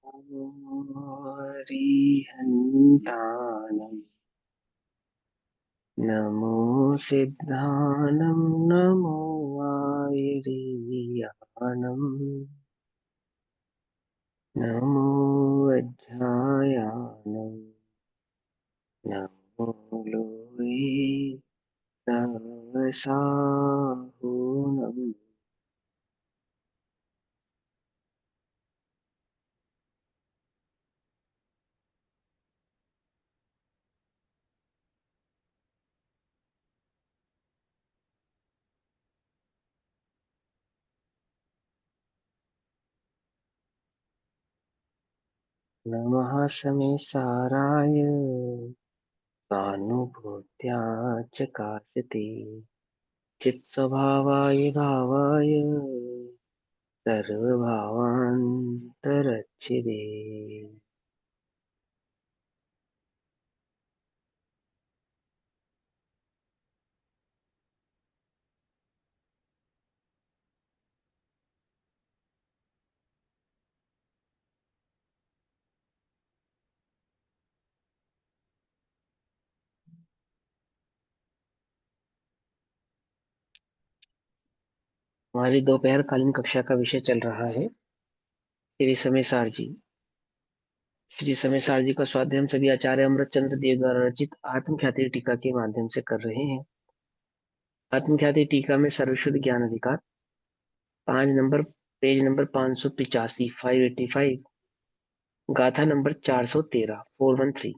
हरिहन्तानं नमो सिद्धानं नमो आयर्यानं नमो वज्रायानं नमो लोये सहसाहुनं। नमः समेसाराय स्वानुभूत्या च काशते चित्स्वभावाय भावाय सर्वभावान्तरच्छिदे। हमारी दोपहर कालीन कक्षा का विषय चल रहा है श्री समेसार जी। श्री समेसार जी का स्वाध्याय हम सभी आचार्य अमृतचंद्र देव द्वारा रचित आत्मख्याति टीका के माध्यम से कर रहे हैं। आत्मख्याति टीका में सर्वश्रुत ज्ञान अधिकार 5 नंबर, पेज नंबर 585, 585, गाथा नंबर 413, 413।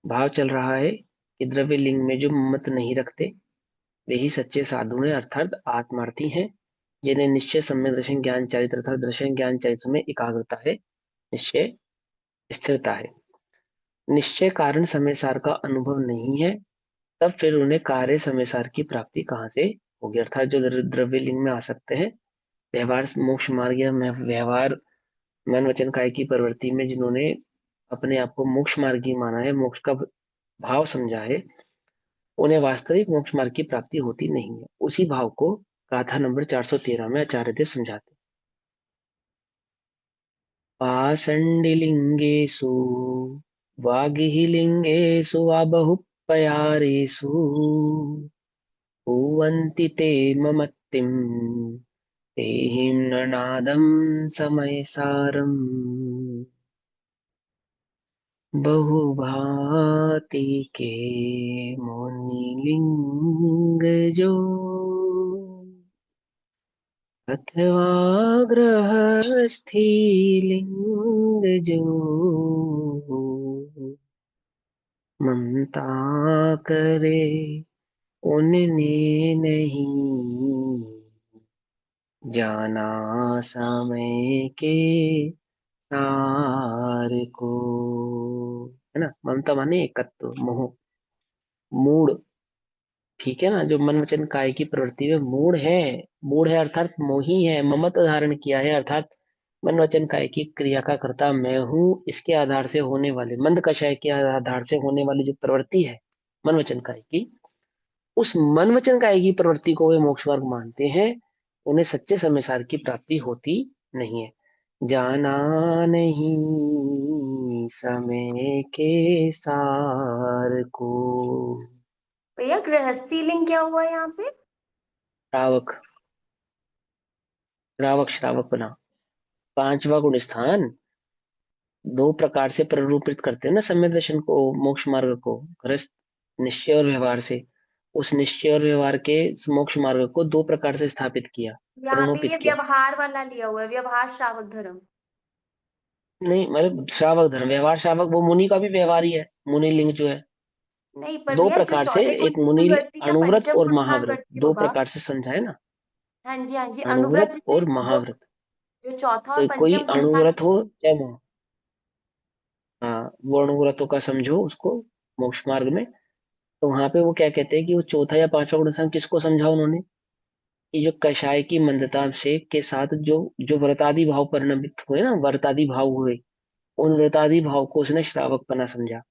भाव चल रहा है कि द्रव्य लिंग में जो मत नहीं रखते वे ही सच्चे साधु हैं, अर्थात आत्मार्थी हैं, जिन्हें निश्चय, सम्यक दर्शन, ज्ञान चरित्र तथा दर्शन ज्ञान चरित्र में एकाग्रता है, निश्चय स्थिरता है। निश्चय कारण समय सार का अनुभव नहीं है, तब फिर उन्हें कार्य समय सार की प्राप्ति कहाँ से होगी। अर्थात जो द्रव्य लिंग में आ सकते हैं, व्यवहार मोक्ष मार्ग या व्यवहार मन वचन काय की प्रवृत्ति में जिन्होंने अपने आप को मोक्ष मार्गी माना है, मोक्ष का भाव समझा है, उन्हें वास्तविक मोक्ष मार्ग की प्राप्ति होती नहीं है। उसी भाव को गाथा नंबर 413 में आचार्य देव समझाते हैं। पाषण्डिलिङ्गेषु वागीलिङ्गेषु वा बहुपयारेषु भुवन्ति ते ममत्तिं देहिं ननादं समयसारम् बहुभाति के मुनिलिङ्गजो अथवा गृहस्थीलिङ्गजो ममता करे उनने नहीं जाना समय के सार को। है ना, ममता माने एकत्व, मोह, मूड। ठीक है ना, जो मन वचन काय की प्रवृत्ति में मूड है, मूड है अर्थात मोही है, ममत्व धारण किया है, अर्थात मन वचन काय की क्रिया का कर्ता मैं हूं, इसके आधार से होने वाले मंद कषाय के आधार से होने वाली जो प्रवृत्ति है मन वचन काय की, उस मन वचन काय की प्रवृत्ति को वे मोक्ष मार्ग मानते हैं, उन्हें सच्चे समय सार की प्राप्ति होती नहीं है। जाना नहीं समय के सार को। भैया गृहस्थी लिंग क्या हुआ यहाँ पे? श्रावक, श्रावक, श्रावक बना। पांचवा गुण स्थान दो प्रकार से प्ररूपित करते हैं ना सम्यक दर्शन को, मोक्ष मार्ग को, गृहस्थ निश्चय और व्यवहार से। उस निश्चय और व्यवहार के मोक्ष मार्ग को दो प्रकार से स्थापित किया, यहाँ पे प्रणोपित ये किया। व्यवहार वाला लिया हुआ है, व्यवहार श्रावक धर्म। नहीं मतलब श्रावक धर्म, व्यवहार श्रावक वो मुनि का भी व्यवहार ही है, मुनि लिंग जो है। नहीं पर दो भैया जो प्रकार से, चौथे गुण एक की मुनि प्रवृत्ति का अणुव्रत पंचम और गुण कहाँ महाव्रत, वृत्ति दो होगा? प्रकार से समझा है ना। हाँ जी हाँ जी, अनुव्रत अणुव्रत जैसे और जो महाव्रत। जो चौथा और कोई पंचम गुण था। अणुव्रत हो चाहे हाँ, वो अणुव्रतों का समझो उसको मोक्ष मार्ग में। तो वहां पे वो क्या कहते हैं कि वो चौथा या पांचवा गुण स्थान किसको समझा उन्होंने, कि जो कषाय की मंदता से के साथ जो जो व्रतादि भाव परिणमित हुए ना, व्रतादि भाव हुए, उन व्रतादि भाव को उसने श्रावकपना समझा।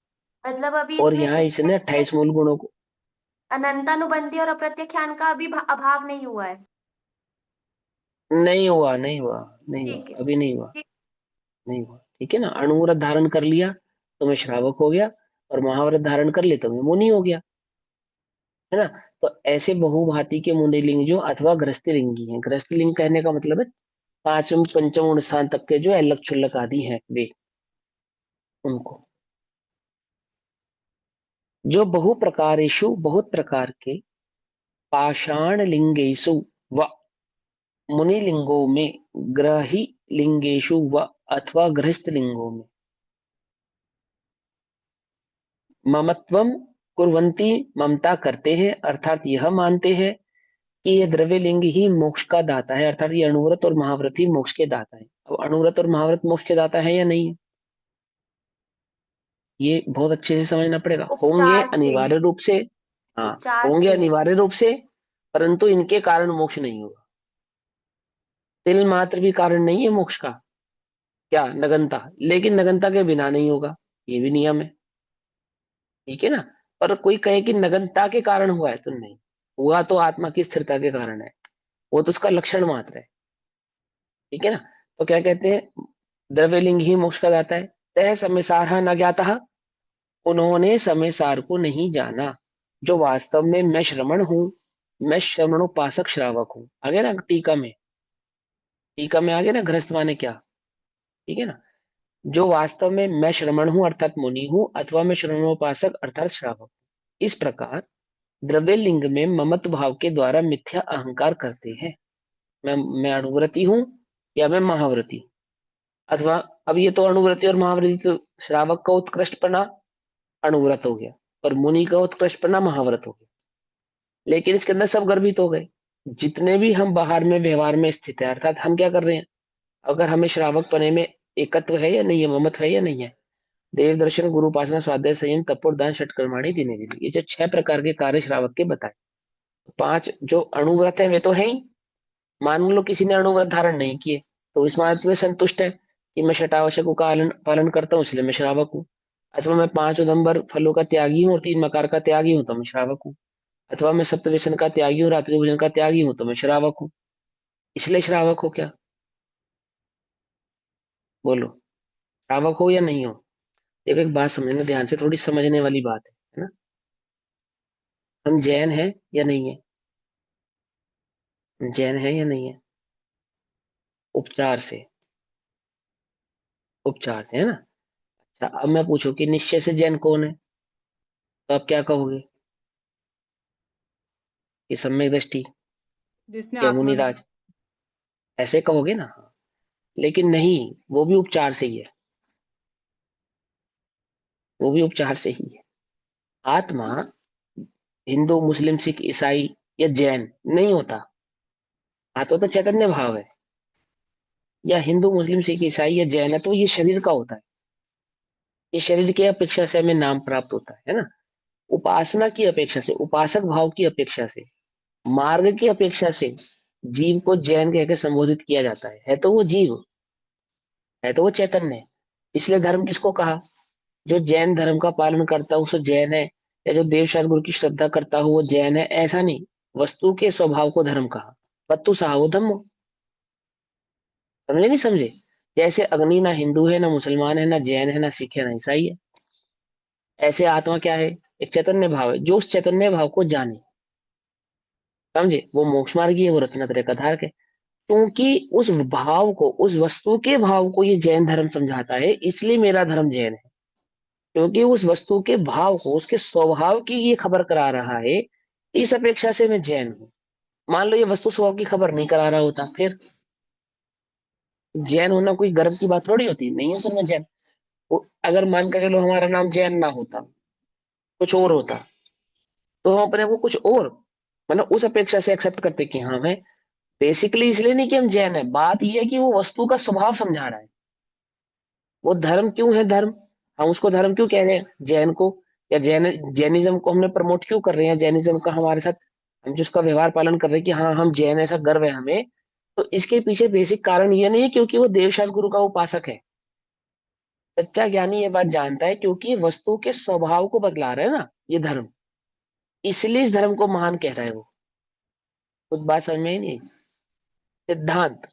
मतलब अभी और इसमें यहाँ इसने 28 मूल गुणों को। अनंतानुबंधी और अप्रत्यक्षान का अभी अभाव नहीं हुआ है। नहीं हुआ, नहीं हुआ, नहीं हुआ, ठीक है। अभी नहीं हुआ। ठीक। नहीं हुआ, ठीक है ना। अणुव्रत धारण कर लिया तो मैं श्रावक हो गया, और महाव्रत धारण कर ले तो मैं मुनि हो गया, है ना। तो ऐसे बहुभांति के मुनिलिंग जो अथवा गृहस्थ लिंगी हैं, गृहस्थ लिंग कहने का मतलब है पांचम पंचम स्थान तक के जो एल्लक छुल्लक आदि हैं वे, उनको। जो बहु प्रकारेषु बहुत प्रकार के पाषाण लिंगेशु व मुनिलिंगों में, ग्रही लिंगेशु व अथवा गृहस्थ लिंगों में ममत्वम कुर्वन्ति, ममता करते हैं, अर्थात यह मानते हैं कि यह द्रव्य लिंग ही मोक्ष का दाता है, अर्थात ये अणुव्रत और महाव्रत ही मोक्ष के दाता है। अब अणुव्रत और महाव्रत मोक्ष के दाता है या नहीं है, ये बहुत अच्छे से समझना पड़ेगा। होंगे उपचार से। अनिवार्य रूप से, हाँ, उपचार होंगे से। अनिवार्य रूप से, परंतु इनके कारण मोक्ष नहीं होगा। तिल मात्र भी कारण नहीं है मोक्ष का, क्या नगनता, लेकिन नगनता के बिना नहीं होगा, ये भी नियम है, ठीक है ना। पर कोई कहे कि नगनता के कारण हुआ है, तो नहीं हुआ, तो आत्मा की स्थिरता के कारण है, वो तो उसका लक्षण मात्र है, ठीक है ना। तो क्या कहते हैं, द्रव्यलिंग ही मोक्ष का दाता है। तह समयसार न ज्ञाता, उन्होंने समयसार को नहीं जाना, जो वास्तव में मैं श्रमण हूँ, मैं श्रमणोपासक श्रावक हूँ। आगे ना टीका में, टीका में आगे ना गृहस्थ माने क्या, ठीक है ना। जो वास्तव में मैं श्रमण हूँ अर्थात मुनि हूँ, अथवा मैं श्रमणोपासक अर्थात श्रावक हूँ। इस प्रकार द्रव्य लिंग में ममत्व भाव के द्वारा मिथ्या अहंकार करते हैं। मैं अणुव्रती हूँ या मैं महाव्रती हूँ, अथवा, अब ये तो अणुव्रती और महाव्रती तो श्रावक का उत्कृष्टपना अणुव्रत हो गया, और मुनि का उत्कृष्टपना महाव्रत हो गया, लेकिन इसके अंदर सब गर्भित हो गए। जितने भी हम बाहर में व्यवहार में स्थित है, अर्थात हम क्या कर रहे हैं, अगर हमें श्रावक पने में एकत्व है या नहीं है, ममत्व है या नहीं है, देव दर्शन गुरु उपासना स्वाध्याय संयम तपोर दान षटकर्माणी दिने दिने, ये जो 6 प्रकार के कार्य श्रावक के बताए, 5 जो अणुव्रत है वे तो है ही। मान लो किसी ने अणुव्रत धारण नहीं किए, तो इस बात में संतुष्ट है कि मैं शटावशक का पालन पालन करता हूँ इसलिए मैं श्रावक हूँ, अथवा मैं 5 उदंबर फलों का त्यागी हूँ और 3 मकार का त्यागी हूँ तो मैं श्रावक हूँ, अथवा मैं सप्तव्यसन का त्यागी हूँ, रात्रि भोजन का त्यागी हूँ तो मैं श्रावक हूँ, इसलिए श्रावक हो क्या, बोलो, श्रावक हो या नहीं हो। देखो एक बात समझना ध्यान से, थोड़ी समझने वाली बात है ना। हम जैन है या नहीं है, जैन है या नहीं है, उपचार से, उपचार से, है ना। अच्छा, अब मैं पूछूं कि निश्चय से जैन कौन है, तो आप क्या कहोगे, कि सम्यक दृष्टि जिसने या आत्मज्ञान। मुनिराज, ऐसे कहोगे ना। लेकिन नहीं, वो भी उपचार से ही है, वो भी उपचार से ही है। आत्मा हिंदू मुस्लिम सिख ईसाई या जैन नहीं होता, आत्मा तो चैतन्य भाव है, या हिंदू मुस्लिम सिख ईसाई या जैन है तो ये शरीर का होता है, ये शरीर की अपेक्षा से हमें नाम प्राप्त होता है ना। उपासना की अपेक्षा से, उपासक भाव की अपेक्षा से, मार्ग की अपेक्षा से जीव को जैन कह के संबोधित किया जाता है तो वो जीव है, तो वो चैतन्य है। इसलिए धर्म किसको कहा, जो जैन धर्म का पालन करता हो उसे जैन है, या जो देवशास्त्र गुरु की श्रद्धा करता हो वो जैन है, ऐसा नहीं। वस्तु के स्वभाव को धर्म कहा, पत्तु साहो धम्मो, समझे नहीं समझे। जैसे अग्नि ना हिंदू है ना मुसलमान है ना जैन है ना सिख है ना ईसाई है, ऐसे आत्मा क्या है, एक चैतन्य भाव है, जो उस चैतन्य भाव को जाने, समझे, वो मोक्ष मार्गी है, वो रत्नत्रय का धारक है। क्योंकि उस भाव को, उस वस्तु के भाव को ये जैन धर्म समझाता है, इसलिए मेरा धर्म जैन है, क्योंकि उस वस्तु के भाव को, उसके स्वभाव की ये खबर करा रहा है, इस अपेक्षा से मैं जैन हूँ। मान लो ये वस्तु स्वभाव की खबर नहीं करा रहा होता, फिर जैन होना कोई गर्व की बात थोड़ी होती, नहीं है सर मैं जैन। अगर मान कर चलो हमारा नाम जैन ना होता, कुछ और होता, तो हम अपने को कुछ और, मतलब उस अपेक्षा से एक्सेप्ट करते कि हाँ मैं बेसिकली, इसलिए नहीं कि हम जैन है, बात यह है कि वो वस्तु का स्वभाव समझा रहा है। वो धर्म क्यों है धर्म, हम उसको धर्म क्यों कह रहे हैं जैन को, या जैनिज्म को हमने प्रमोट क्यों कर रहे हैं, जैनिज्म का हमारे साथ हम जिसका व्यवहार पालन कर रहे हैं कि हाँ हम जैन, ऐसा गर्व है हमें, तो इसके पीछे बेसिक कारण ये नहीं है क्योंकि वो देवशास्त्र गुरु का उपासक है। सच्चा ज्ञानी ये बात जानता है क्योंकि ये वस्तु के स्वभाव को बदला रहा है ना ये धर्म, इसलिए इस धर्म को महान कह रहा है वो। कुछ बात समझ में ही नहीं, सिद्धांत,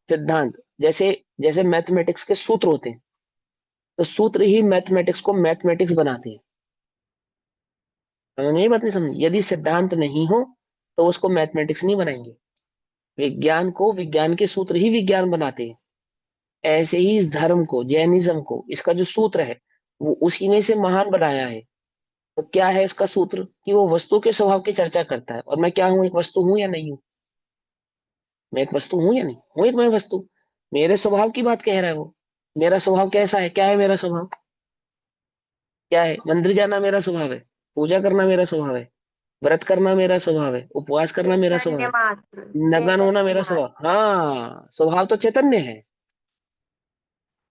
सिद्धांत जैसे जैसे मैथमेटिक्स के सूत्र होते हैं, तो सूत्र ही मैथमेटिक्स को मैथमेटिक्स बनाते हैं। समझ में ये बात नहीं? समझ, यदि सिद्धांत नहीं हो तो उसको मैथमेटिक्स नहीं बनाएंगे। विज्ञान को विज्ञान के सूत्र ही विज्ञान बनाते हैं। ऐसे ही इस धर्म को, जैनिज्म को, इसका जो सूत्र है वो उसी ने से महान बनाया है। तो क्या है इसका सूत्र? कि वो वस्तु के स्वभाव की चर्चा करता है। और मैं क्या हूं? एक वस्तु हूं या नहीं हूं? मैं एक वस्तु हूं या नहीं हूं? एक मैं वस्तु। मेरे स्वभाव की बात कह रहा है वो। मेरा स्वभाव कैसा है? क्या है मेरा स्वभाव? क्या है? मंदिर जाना मेरा स्वभाव है, पूजा करना मेरा स्वभाव है, व्रत करना मेरा स्वभाव है, उपवास करना मेरा स्वभाव चैतन्य है, मात्र। नगन होना चैतन्य मेरा मात्र। स्वभाव। हाँ, स्वभाव तो चैतन्य है।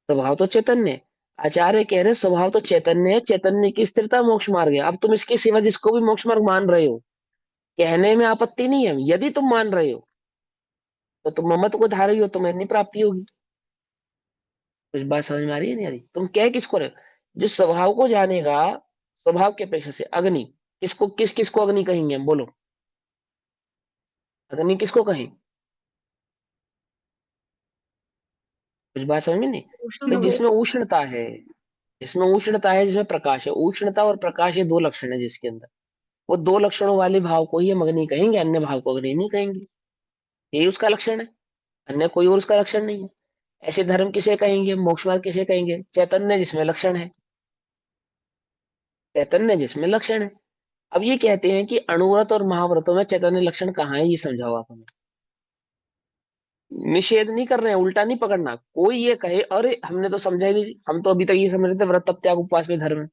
स्वभाव तो चैतन्य है। आचार्य कह रहे स्वभाव तो चैतन्य है, चैतन्य की स्थिरता मोक्ष मार्ग है। अब तुम इसके सिवा जिसको भी मोक्ष मार्ग मान रहे हो, कहने में आपत्ति नहीं है। यदि तुम मान रहे हो तो तुम ममत्व को धारे हो, तुम्हें नहीं प्राप्ति होगी। कुछ बात समझ में आ रही है नहीं आ रही? तुम कह किसको रहे हो? जो स्वभाव को जानेगा, स्वभाव की अपेक्षा से अग्नि, किसको किस किसको अग्नि कहेंगे हम? बोलो, अग्नि किसको कहें? कुछ बात समझ में नहीं? भाई, उष्ण। जिसमें उष्णता है, जिसमें उष्णता है, जिसमें प्रकाश है। उष्णता और प्रकाश, ये दो लक्षण है जिसके अंदर। वो दो लक्षणों वाले भाव को ही हम अग्नि कहेंगे, अन्य भाव को अग्नि नहीं कहेंगे। यही उसका लक्षण है, अन्य कोई और उसका लक्षण नहीं है। ऐसे धर्म किसे कहेंगे? मोक्ष मार्ग किसे कहेंगे? चैतन्य जिसमें लक्षण है, चैतन्य जिसमें लक्षण है। अब ये कहते हैं कि अणुव्रत और महाव्रतों में चैतन्य लक्षण कहाँ है? ये समझाओ आप हमें। निषेध नहीं कर रहे हैं, उल्टा नहीं पकड़ना। कोई ये कहे अरे हमने तो समझा ही नहीं, हम तो अभी तक ये समझ रहे थे व्रत तप त्याग उपवास में धर्म है।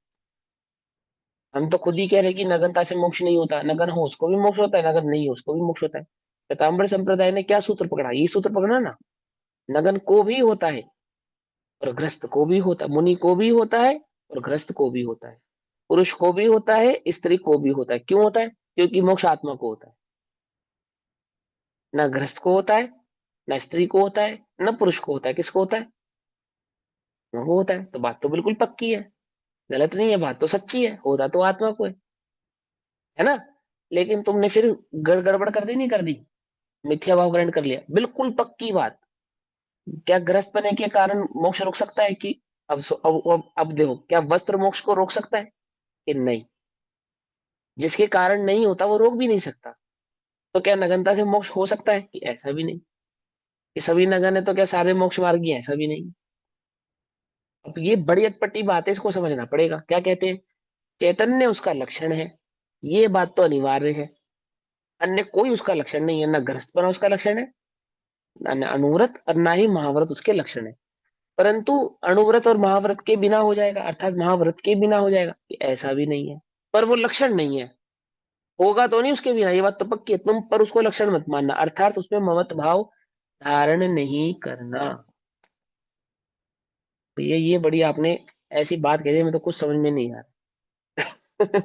हम तो खुद ही कह रहे हैं कि नगनता से मोक्ष नहीं होता, नगन हो उसको भी मोक्ष होता है, नगन नहीं हो उसको भी मोक्ष होता है। पीताम्बर संप्रदाय ने क्या सूत्र पकड़ा? ये सूत्र पकड़ा ना, नगन को भी होता है और ग्रस्त को भी होता है, मुनि को भी होता है और ग्रस्त को भी होता है, पुरुष को भी होता है, स्त्री को भी होता है। क्यों होता है? क्योंकि मोक्ष आत्मा को होता है। ना ग्रस्त को होता है, ना स्त्री को होता है, ना पुरुष को होता है। किसको होता है? आत्मा को होता है। तो बात तो बिल्कुल पक्की है, गलत नहीं है, बात तो सच्ची है। होता तो आत्मा को है ना? लेकिन तुमने फिर गड़बड़ कर दी, नहीं कर दी? मिथ्या भाव ग्रहण कर लिया। बिल्कुल पक्की बात। क्या ग्रस्त बने के कारण मोक्ष रुक सकता है? कि अब देखो, क्या वस्त्र मोक्ष को रोक सकता है? कि नहीं। जिसके कारण नहीं होता वो रोक भी नहीं सकता। तो क्या नगनता से मोक्ष हो सकता है? कि ऐसा भी नहीं। कि सभी नगन है तो क्या सारे मोक्ष मार्गी हैं? ऐसा भी नहीं। अब ये बड़ी अटपटी बात है, इसको समझना पड़ेगा। क्या कहते हैं? चैतन्य उसका लक्षण है, ये बात तो अनिवार्य है। अन्य कोई उसका लक्षण नहीं है। न ग्रस्तपना उसका लक्षण है, न अणुव्रत, और ना ही महाव्रत उसके लक्षण है। परंतु अणुव्रत और महाव्रत के बिना हो जाएगा, अर्थात महाव्रत के बिना हो जाएगा, कि ऐसा भी नहीं है। पर वो लक्षण नहीं है, होगा तो नहीं उसके बिना, ये बात तो पक्की है। तुम पर उसको लक्षण मत मानना, अर्थात उसमें ममत भाव धारण नहीं करना। तो ये बड़ी आपने ऐसी बात कही है, मैं तो कुछ समझ में नहीं आ रहा।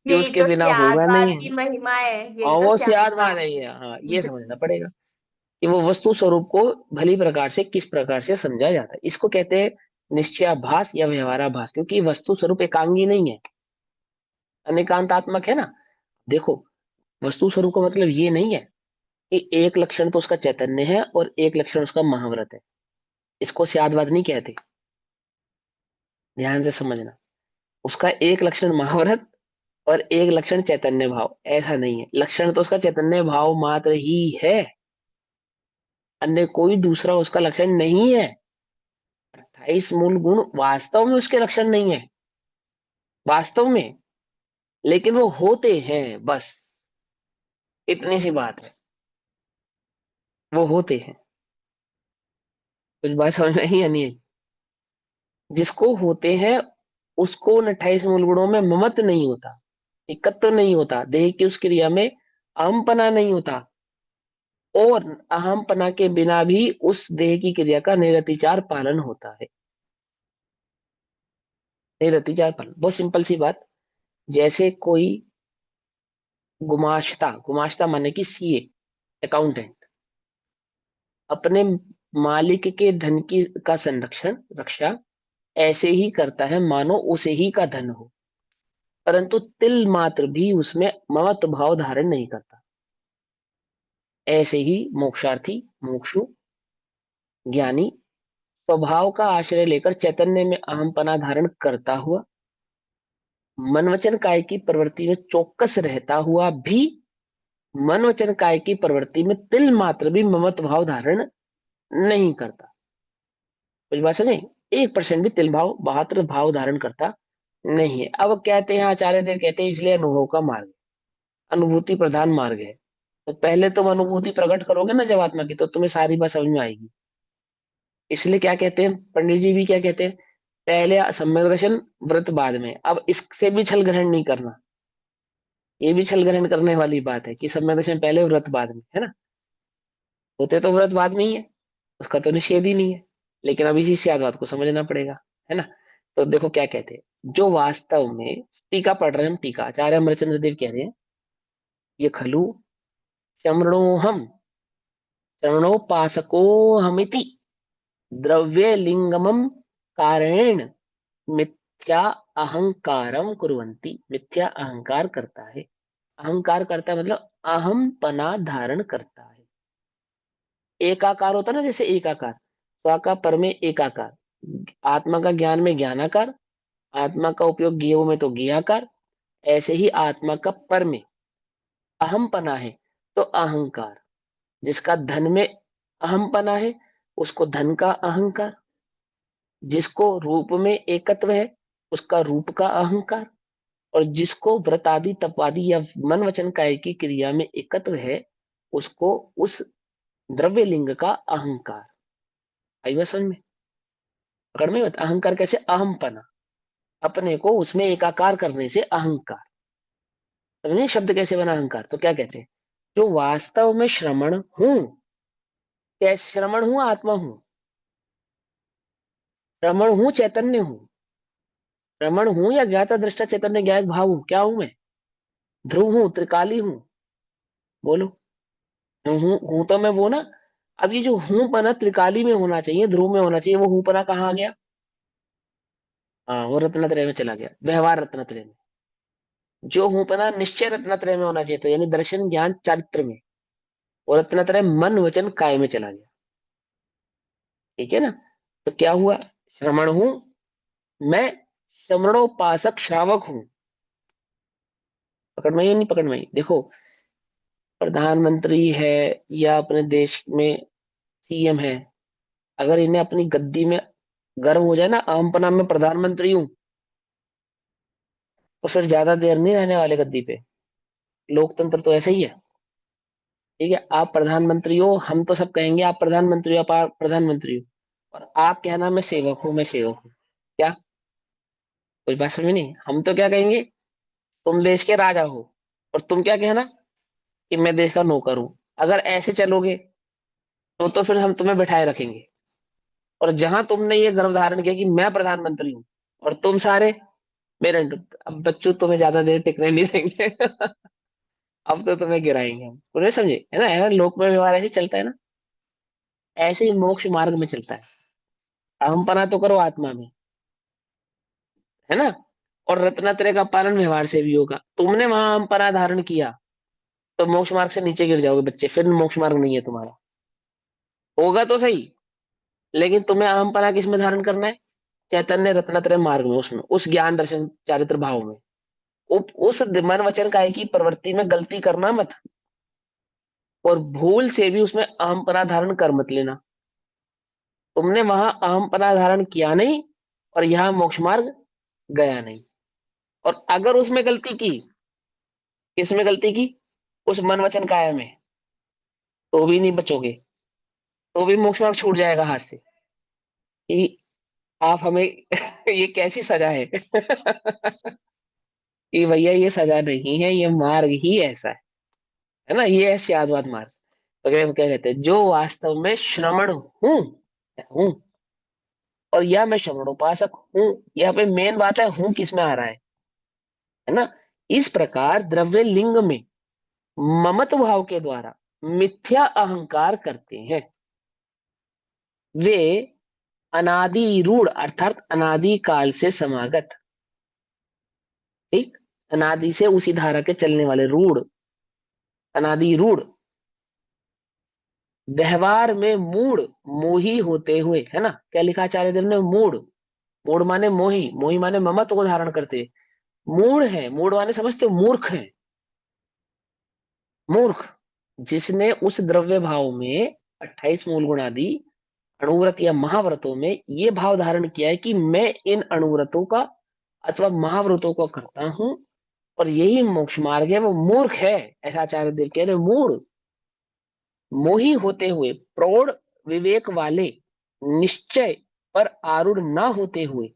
कि यही उसके तो बिना होगा त्यागवाद नहीं है। की महिमा है। यही और तो वो सियाद बात है त्यागवाद। ये, हाँ, ये समझना पड़ेगा कि वो वस्तु स्वरूप को भली प्रकार से किस प्रकार से समझा जाता है। इसको कहते हैं निश्चयाभास या व्यवहाराभास, क्योंकि वस्तु स्वरूप एकांगी नहीं है, अनेकांतात्मक है ना। देखो, वस्तु स्वरूप का मतलब ये नहीं है कि एक लक्षण तो उसका चैतन्य है और एक लक्षण उसका महाव्रत है। इसको स्यादवाद नहीं कहते, ध्यान से समझना। उसका एक लक्षण महाव्रत और एक लक्षण चैतन्य भाव, ऐसा नहीं है। लक्षण तो उसका चैतन्य भाव मात्र ही है, अन्य कोई दूसरा उसका लक्षण नहीं है। 28 मूल गुण वास्तव में उसके लक्षण नहीं है, वास्तव में। लेकिन वो होते हैं, बस इतनी सी बात है। वो होते हैं। कुछ बात समझ में आई या नहीं आई? जिसको होते हैं उसको उन 28 मूल गुणों में ममत्व नहीं होता, एकत्व नहीं होता, देह की उस क्रिया में अहमपना नहीं होता। और अहमपना के बिना भी उस देह की क्रिया का निरतिचार पालन होता है। निरतिचार पालन, बहुत सिंपल सी बात। जैसे कोई गुमाश्ता, गुमाश्ता माने कि सीए, अकाउंटेंट, अपने मालिक के धन की का संरक्षण, रक्षा ऐसे ही करता है मानो उसे ही का धन हो, परंतु तिल मात्र भी उसमें ममत्व भाव धारण नहीं करता। ऐसे ही मोक्षार्थी, मुमुक्षु ज्ञानी स्वभाव का आश्रय लेकर चैतन्य में अहमपना धारण करता हुआ, मन वचन काय की प्रवृत्ति में चौकस रहता हुआ भी मन वचन काय की प्रवृत्ति में तिल मात्र भी ममत्व भाव धारण नहीं करता। कुछ बात समझे? 1% भी तिल भाव बहात्र भाव धारण करता नहीं है। अब कहते हैं आचार्य देव कहते हैं इसलिए अनुभव का मार्ग, अनुभूति प्रधान मार्ग है। तो पहले तुम अनुभूति प्रकट करोगे ना जब आत्मा की, तो तुम्हें सारी बात समझ में आएगी। इसलिए क्या कहते हैं पंडित जी भी क्या कहते हैं, पहले सम्यक दर्शन व्रत बाद में। अब इससे भी छल ग्रहण नहीं करना, ये भी छल ग्रहण करने वाली बात है कि सम्यक दर्शन पहले व्रत बाद में, है ना। होते तो व्रत बाद में ही है, उसका तो निषेध ही नहीं है। लेकिन अब इसी से बात को समझना पड़ेगा, है ना। तो देखो क्या कहते हैं, जो वास्तव में, टीका पढ़ रहे हैं हम, टीका आचार्य अमरचंद्र देव कह रहे हैं, ये खलु श्रमणोहम श्रवणोपासको हमिति द्रव्य लिंगमम कारणेन मिथ्या अहंकारम कुर्वन्ति। मिथ्या अहंकार करता है, अहंकार करता है मतलब अहम पना धारण करता है। एकाकार होता है ना, जैसे एकाकार, स्वाका पर में एकाकार, आत्मा का ज्ञान में ज्ञानाकार, आत्मा का उपयोग ज्ञेय में तो ज्ञेयाकार, ऐसे ही आत्मा का पर में अहम पना है तो अहंकार। जिसका धन में अहम पना है उसको धन का अहंकार, जिसको रूप में एकत्व है उसका रूप का अहंकार, और जिसको व्रत आदि तप आदि या मन वचन काय की क्रिया में एकत्व है उसको उस द्रव्य लिंग का अहंकार। आई बात समझ में? पकड़ में बात? अहंकार कैसे? अहमपना, अपने को उसमें एकाकार करने से अहंकार। समझे शब्द कैसे बना अहंकार? तो क्या कहते हैं, जो वास्तव में श्रमण हूं, कैसे श्रमण हूं? आत्मा हूं, श्रमण हूं, चैतन्य हूं, श्रमण हूं या ज्ञाता दृष्टा चैतन्य ज्ञात भाव हूं, क्या हूं मैं? ध्रुव हूं, त्रिकाली हूं, बोलो। हूं तो मैं वो ना। अब ये जो हूं पना त्रिकाली में होना चाहिए, ध्रुव में होना चाहिए, वो हूं पना कहाँ आ गया? हाँ, वो रत्नत्रय में चला गया, व्यवहार रत्नत्रय में। जो हूं पना निश्चय रत्नत्रय में होना चाहिए था, यानी दर्शन ज्ञान चारित्र में, और रत्नत्रय मन वचन काय में चला गया। ठीक है ना। तो क्या हुआ, श्रमण हूं मैं, श्रमणोपासक श्रावक हूं। पकड़ में आई या नहीं पकड़ में आई? देखो, प्रधानमंत्री है या अपने देश में सीएम है, अगर इन्हें अपनी गद्दी में गर्व हो जाए ना, आमपना में प्रधानमंत्री हूँ, तो फिर ज्यादा देर नहीं रहने वाले गद्दी पे। लोकतंत्र तो ऐसा ही है। ठीक है, आप प्रधानमंत्री हो, हम तो सब कहेंगे आप प्रधानमंत्री हो, आप प्रधानमंत्री हो, और आप कहना मैं सेवक हूँ, मैं सेवक हूँ। क्या? कोई बात समझ में नहीं? हम तो क्या कहेंगे, तुम देश के राजा हो, और तुम क्या कहना कि मैं देश का नौकर हूँ। अगर ऐसे चलोगे तो फिर हम तुम्हें बिठाए रखेंगे। और जहां तुमने ये गर्व धारण किया कि मैं प्रधानमंत्री हूँ, और तुम सारे मेरे अब बच्चों तुम्हें ज्यादा देर टिकने नहीं देंगे। अब तो तुम्हें गिराएंगे हम, पूरे समझे, है ना। ऐसा लोक में व्यवहार ऐसे चलता है ना, ऐसे ही मोक्ष मार्ग में चलता है। अहमपना तो करो आत्मा में, है ना। और रत्नत्रय का पालन व्यवहार से भी होगा। तुमने वहां अहमपना धारण किया तो मोक्ष मार्ग से नीचे गिर जाओगे बच्चे, फिर मोक्ष मार्ग नहीं है तुम्हारा। होगा तो सही, लेकिन तुम्हें अहमपना किस में धारण करना है? चैतन्य रत्नत्रय मार्ग में, उसमें उस ज्ञान दर्शन चारित्र भाव में। उस मन वचन काय की प्रवृत्ति में गलती करना मत, और भूल से भी उसमें अहमपना धारण कर मत लेना। तुमने वहां अहमपना धारण किया नहीं, और यहाँ मोक्ष मार्ग गया नहीं। और अगर उसमें गलती की, किसमें गलती की? उस मन वचन काया में, तो भी नहीं बचोगे, तो भी मोक्ष मार्ग छूट जाएगा हाथ से। कि आप हमें ये कैसी सजा है? कि भैया ये सजा नहीं है, ये मार्ग ही ऐसा है ना, ये है सियादवाद मार्ग। तो क्या कहते हैं, जो वास्तव में श्रमण हूं, हूं, और या मैं श्रवणोपासक हूँ। यहाँ पे मेन बात है हूँ किस में आ रहा है ना। इस प्रकार द्रव्य लिंग में ममत्व भाव के द्वारा मिथ्या अहंकार करते हैं, वे अनादि रूढ़ अर्थात अनादि काल से समागत। ठीक, अनादि से उसी धारा के चलने वाले रूढ़, अनादि रूढ़ व्यवहार में मूढ़ मोही होते हुए, है ना, क्या लिखा आचार्य देव ने? मूढ़। मूढ़ माने मोही, मोही माने ममत्व को धारण करते। मूढ़ है, मूढ़ माने समझते हो, मूर्ख है। मूर्ख, जिसने उस द्रव्य भाव में 28 मूल गुणादि अणुव्रत या महाव्रतों में ये भाव धारण किया है कि मैं इन अणुव्रतों का अथवा महाव्रतों को करता हूं और यही मोक्ष मार्ग है, वो मूर्ख है। ऐसा आचार्य देव कह रहे, मूढ़ मोही होते हुए, प्रौढ़ विवेक वाले, निश्चय पर आरूढ़ न होते हुए,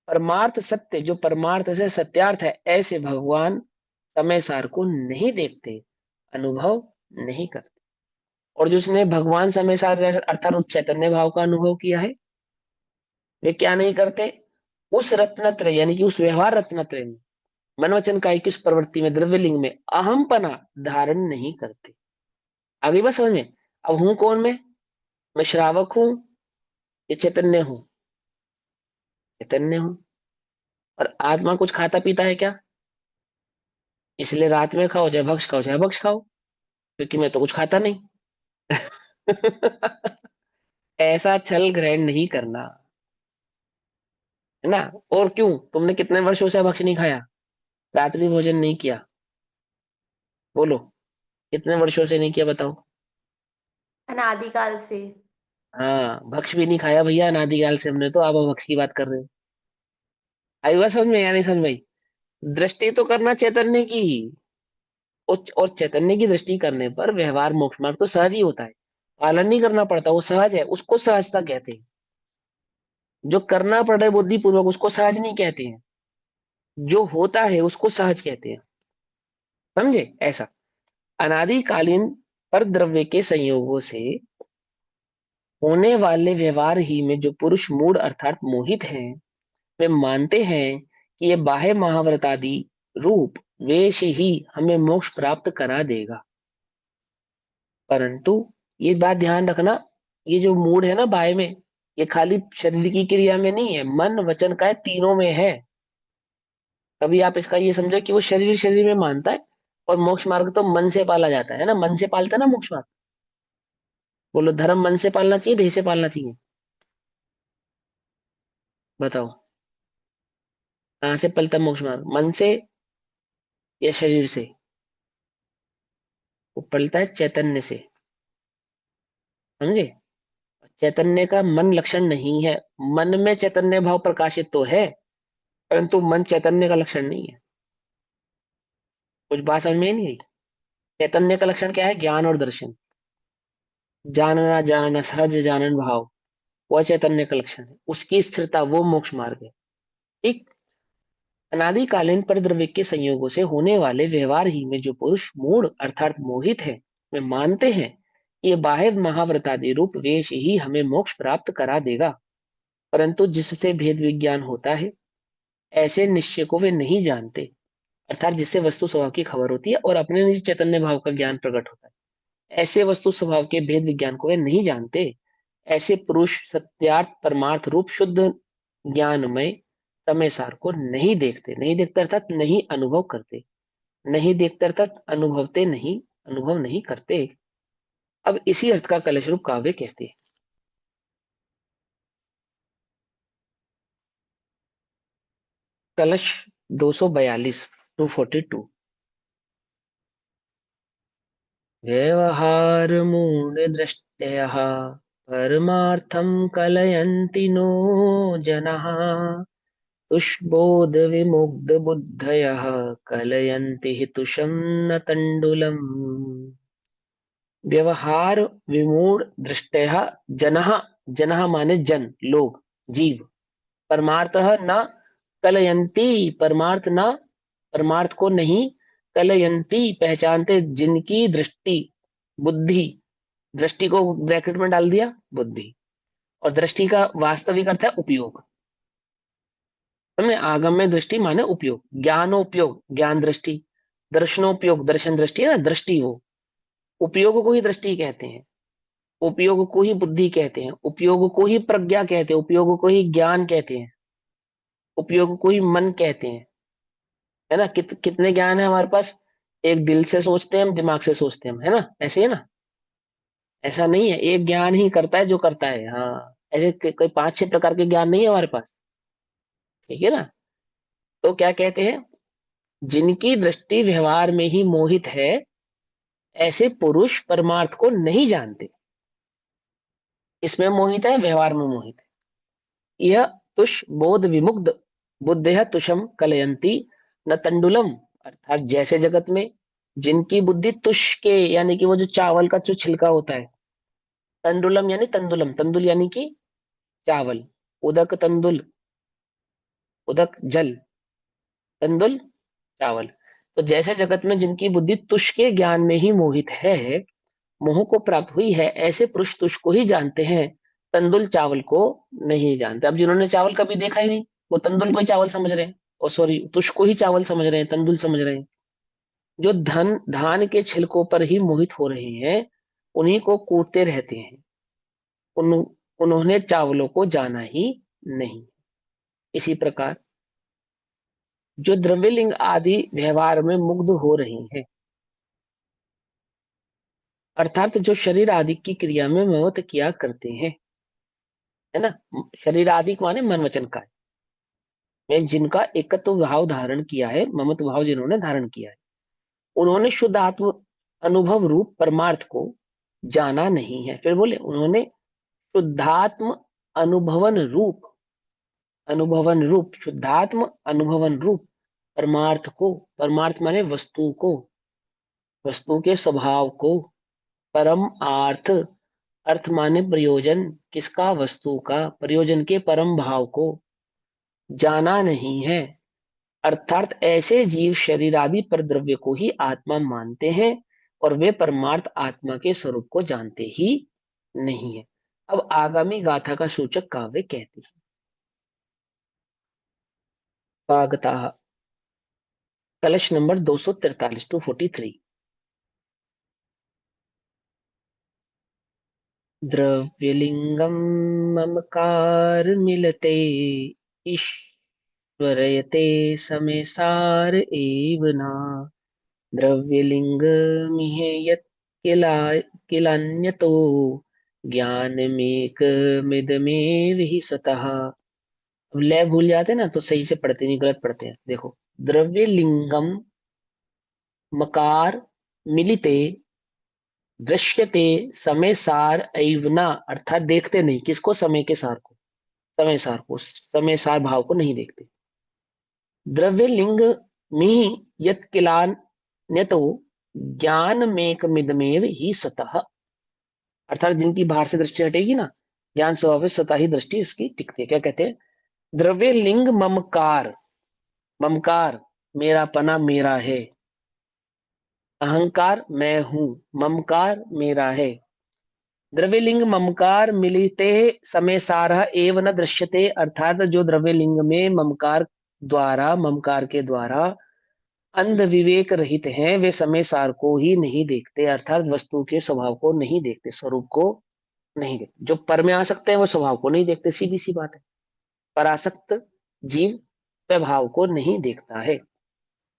परमार्थ सत्य जो परमार्थ से सत्यार्थ है, ऐसे भगवान समय सार को नहीं देखते, अनुभव नहीं करते। और जिसने भगवान समय सार अर्थात उस चैतन्य भाव का अनुभव किया है, वे क्या नहीं करते? उस रत्नत्रय यानी कि उस व्यवहार रत्नत्रय में, मन वचन कायिक की उस प्रवृत्ति में, द्रव्यलिंग में अहमपना धारण नहीं करते। आगे बस समझ में। अब हूं कौन मैं श्रावक हूं, ये चैतन्य हूँ, चैतन्य हूँ। और आत्मा कुछ खाता पीता है क्या? इसलिए रात में खाओ, चाहे भक्ष खाओ, चाहे भक्ष खाओ, क्योंकि मैं तो कुछ खाता नहीं। ऐसा छल ग्रहण नहीं करना, है ना। और क्यों, तुमने कितने वर्षों से भक्ष नहीं खाया, रात्रि भोजन नहीं किया? बोलो, कितने वर्षों से नहीं किया, बताओ। अनादिकाल से। हाँ, भक्ष भी नहीं खाया भैया अनादिकाल से हमने, तो आप अब भक्ष की बात कर रहे हो। आई बात समझ में या नहीं समझ में? दृष्टि तो करना चैतन्य की, और चैतन्य की दृष्टि करने पर व्यवहार मोक्ष मार्ग तो सहज ही होता है। पालन नहीं करना पड़ता, वो सहज है, उसको सहजता कहते हैं। जो करना पड़े बुद्धि पूर्वक, उसको सहज नहीं कहते हैं। जो होता है उसको सहज कहते हैं। समझे ऐसा? अनादिकालीन पर द्रव्य के संयोगों से होने वाले व्यवहार ही में जो पुरुष मूढ़ अर्थात मोहित हैं, वे मानते हैं कि ये बाह्य महाव्रत आदि रूप वेश ही हमें मोक्ष प्राप्त करा देगा। परंतु ये बात ध्यान रखना, ये जो मूड है ना बाह्य में, ये खाली शरीर की क्रिया में नहीं है, मन वचन का है, तीनों में है। कभी आप इसका ये समझो कि वो शरीर शरीर में मानता है, और मोक्ष मार्ग तो मन से पाला जाता है ना, मन से पालता है ना मोक्ष मार्ग। बोलो, धर्म मन से पालना चाहिए, देह से पालना चाहिए? बताओ, कहाँ से पलता है मोक्ष मार्ग, मन से या शरीर से? वो पलता है चैतन्य से। समझे? चैतन्य का मन लक्षण नहीं है। मन में चैतन्य भाव प्रकाशित तो है, परंतु मन चैतन्य का लक्षण नहीं है। कुछ बात समझ में ही नहीं आई? चैतन्य का लक्षण क्या है? ज्ञान और दर्शन, जानना जानना सहज जानन भाव, वह चैतन्य का लक्षण है, उसकी स्थिरता, वो मोक्ष मार्ग है। ठीक। अनादिकालीन पर द्रव्य के संयोगों से होने वाले व्यवहार ही में जो पुरुष मूढ़ अर्थात मोहित है, वे मानते हैं कि ये बाह्य महाव्रतादि रूप वेश ही हमें मोक्ष प्राप्त करा देगा। परंतु जिससे भेद विज्ञान होता है, ऐसे निश्चय को वे नहीं जानते, अर्थात जिससे वस्तु स्वभाव की खबर होती है और अपने निज चैतन्य भाव का ज्ञान प्रकट होता है, ऐसे वस्तु स्वभाव के भेद विज्ञान को वे नहीं जानते। ऐसे पुरुष सत्यार्थ परमार्थ रूप शुद्ध ज्ञानमय समय सार को नहीं देखते, नहीं देखते अर्थात नहीं अनुभव करते, नहीं देखते अर्थात अनुभवते नहीं, अनुभव नहीं करते। अब इसी अर्थ का कलश रूप काव्य कहते हैं। कलश 242, 242। व्यवहार मूढ़ दृष्टयः परमार्थं कलयन्ति नो जनाः, तुष्बोध विमुग्ध बुद्धयः कलयन्ति हितुषं न तण्डुलम्। व्यवहार विमूढ़ दृष्टयः जनः, जनः माने जन, लोग, जीव, परमार्थः न कलयन्ति, परमार्थ न, परमार्थ को नहीं, कलयन्ति पहचानते, जिनकी दृष्टि, बुद्धि, दृष्टि को ब्रैकेट में डाल दिया, बुद्धि। और दृष्टि का वास्तविक अर्थ है उपयोग। हमें आगम में दृष्टि माने उपयोग, ज्ञानोपयोग ज्ञान दृष्टि, दर्शनोपयोग दर्शन दृष्टि, है ना, दृष्टि वो। उपयोग को ही दृष्टि कहते हैं, उपयोग को ही बुद्धि कहते हैं, उपयोग को ही प्रज्ञा कहते हैं, उपयोग को ही ज्ञान कहते हैं, उपयोग को ही मन कहते हैं। है ना, कितने ज्ञान है हमारे पास? एक दिल से सोचते हैं हम, दिमाग से सोचते हैं हम, है ना, ऐसे है ना। ऐसा नहीं है, एक ज्ञान ही करता है जो करता है। हाँ, ऐसे कोई पांच छह प्रकार के ज्ञान नहीं है हमारे पास। ठीक है ना। तो क्या कहते हैं, जिनकी दृष्टि व्यवहार में ही मोहित है, ऐसे पुरुष परमार्थ को नहीं जानते। इसमें मोहित है, व्यवहार में मोहित है। यह तुष बोध विमुग्ध बुद्धि तुषम कलयंती न तंडुलम। अर्थात जैसे जगत में जिनकी बुद्धि तुष के, यानी कि वो जो चावल का जो छिलका होता है, तंडुलम यानी तंदुलम, तंदुल यानी कि चावल, उदक तंदुल, उदक जल, तंदुल चावल। तो जैसे जगत में जिनकी बुद्धि तुष के ज्ञान में ही मोहित है, मोह को प्राप्त हुई है, ऐसे पुरुष तुष को ही जानते हैं, तंदुल चावल को नहीं जानते। अब जिन्होंने चावल कभी देखा ही नहीं, वो तंदुल को ही चावल समझ रहे हैं, और सॉरी तुष को ही चावल समझ रहे हैं, तंदुल समझ रहे हैं। जो धन धान के छिलकों पर ही मोहित हो रहे हैं, उन्हीं को कूटते रहते हैं। उन उन्होंने चावलों को जाना ही नहीं। इसी प्रकार जो द्रव्यलिंग आदि व्यवहार में मुग्ध हो रहे हैं, अर्थात जो शरीर आदि की क्रिया में ममत्व किया करते हैं, है ना। शरीर आदि को माने मन वचन का, में जिनका एकत्व भाव धारण किया है, ममत्व भाव जिन्होंने धारण किया है, उन्होंने शुद्ध आत्म अनुभव रूप परमार्थ को जाना नहीं है। फिर बोले उन्होंने शुद्धात्म अनुभवन रूप, अनुभवन रूप शुद्धात्म अनुभवन रूप परमार्थ को, परमार्थ माने वस्तु को, वस्तु के स्वभाव को, परम आर्थ, अर्थ माने प्रयोजन, किसका, वस्तु का, प्रयोजन के परम भाव को जाना नहीं है। अर्थात ऐसे जीव शरीर आदि पर द्रव्य को ही आत्मा मानते हैं, और वे परमार्थ आत्मा के स्वरूप को जानते ही नहीं है। अब आगामी गाथा का सूचक काव्य कहते हैं। स्वागता, कलश नंबर 243 टू 43। द्रव्यलिंगम ममकार मिलते, ईश्वरयते समय सार एव ना। द्रव्यलिंग मिह यत् किला किलान्यतो ज्ञानमेक मिदमेव ही स्वतः। अब लय भूल जाते ना तो सही से पढ़ते नहीं, गलत पढ़ते हैं। देखो, द्रव्य लिंगम मकार मिलिते दृश्यते समय सार ऐवना। अर्थात देखते नहीं, किसको, समय के सार को, समय सार को, समय सार भाव को नहीं देखते। द्रव्य लिंग में यत किलान तो ज्ञान मेक मिदमेव ही स्वतः। अर्थात जिनकी बाहर से दृष्टि हटेगी ना, ज्ञान स्वभाव में स्वतः ही दृष्टि उसकी टिकती है। क्या कहते हैं, द्रव्य लिंग ममकार, ममकार मेरा पना मेरा है, अहंकार मैं हूं, ममकार मेरा है। द्रव्यलिंग ममकार मिलिते समय सारह एव न दृश्यते। अर्थात जो द्रव्यलिंग में ममकार द्वारा, ममकार के द्वारा अंध विवेक रहित हैं, वे समय सार को ही नहीं देखते, अर्थात वस्तु के स्वभाव को नहीं देखते, स्वरूप को नहीं देखते। जो पर में आ सकते हैं वो स्वभाव को नहीं देखते, सीधी सी बात है। परासक्त जीव स्वभाव को नहीं देखता है।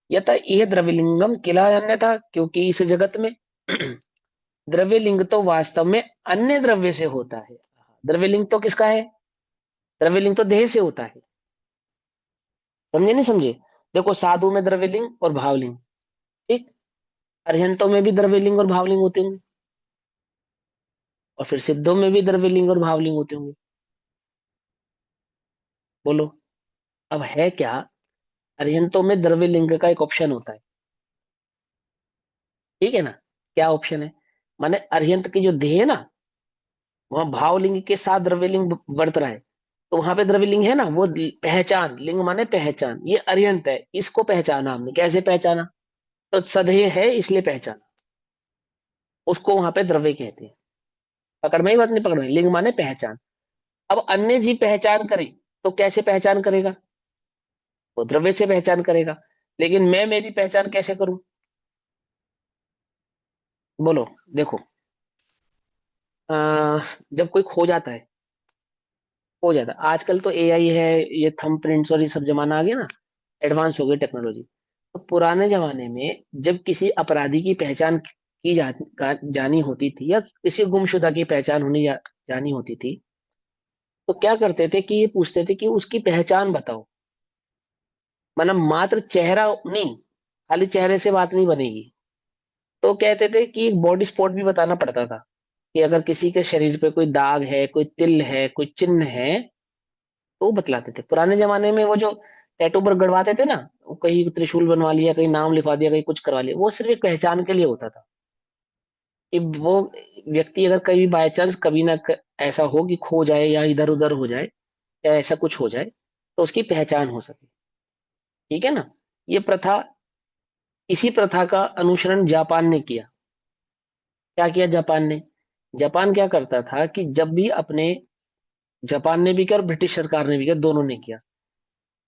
यत यह द्रव्यलिंगम किला अन्यथा, क्योंकि इस जगत में द्रव्यलिंग तो वास्तव में अन्य द्रव्य से होता है। द्रव्यलिंग तो किसका है, द्रव्यलिंग तो देह से होता है। समझे नहीं समझे। देखो, साधु में द्रव्यलिंग और भावलिंग, ठीक। अरिहंतों में भी द्रव्यलिंग और भावलिंग होते होंगे, और फिर सिद्धों में भी द्रव्यलिंग और भावलिंग होते होंगे। बोलो, अब है क्या, अरिहंतों में द्रव्यलिंग का एक ऑप्शन होता है, ठीक है ना। क्या ऑप्शन है, माने अरिहंत की जो देह है ना, वहां भावलिंग के साथ द्रव्यलिंग वर्त रहा है, तो वहां पे द्रव्यलिंग है ना, वो पहचान, लिंग माने पहचान, ये अरिहंत है, इसको पहचाना हमने। कैसे पहचाना, तो सदेह है इसलिए पहचाना, उसको वहां पे द्रव्य कहते हैं। पकड़ में ही बात नहीं, पकड़ में, लिंग माने पहचान। अब अन्य जीव पहचान करे तो कैसे पहचान करेगा, वो द्रव्य से पहचान करेगा। लेकिन मैं मेरी पहचान कैसे करूं, बोलो। देखो, जब कोई खो जाता है, खो जाता है, आजकल तो एआई है, ये थंब प्रिंट्स और ये सब जमाना आ गया ना, एडवांस हो गई टेक्नोलॉजी। तो पुराने जमाने में जब किसी अपराधी की पहचान जानी होती थी, या किसी गुमशुदा की पहचान जानी होती थी, तो क्या करते थे कि ये पूछते थे कि उसकी पहचान बताओ। मतलब मात्र चेहरा नहीं, खाली चेहरे से बात नहीं बनेगी। तो कहते थे कि एक बॉडी स्पॉट भी बताना पड़ता था, कि अगर किसी के शरीर पे कोई दाग है, कोई तिल है, कोई चिन्ह है, तो वो बतलाते थे। पुराने जमाने में वो जो टैटू पर गड़वाते थे ना, वो कहीं त्रिशूल बनवा लिया, कहीं नाम लिखवा दिया, कहीं कुछ करवा लिया, वो सिर्फ एक पहचान के लिए होता था, कि वो व्यक्ति अगर कभी बाय चांस कभी ऐसा हो कि खो जाए या इधर उधर हो जाए, या ऐसा कुछ हो जाए, तो उसकी पहचान हो सके। ठीक है ना। ये प्रथा, इसी प्रथा का अनुसरण जापान ने किया। क्या किया जापान ने? जापान क्या करता था कि जब भी अपने, जापान ने भी किया और ब्रिटिश सरकार ने भी किया, दोनों ने किया।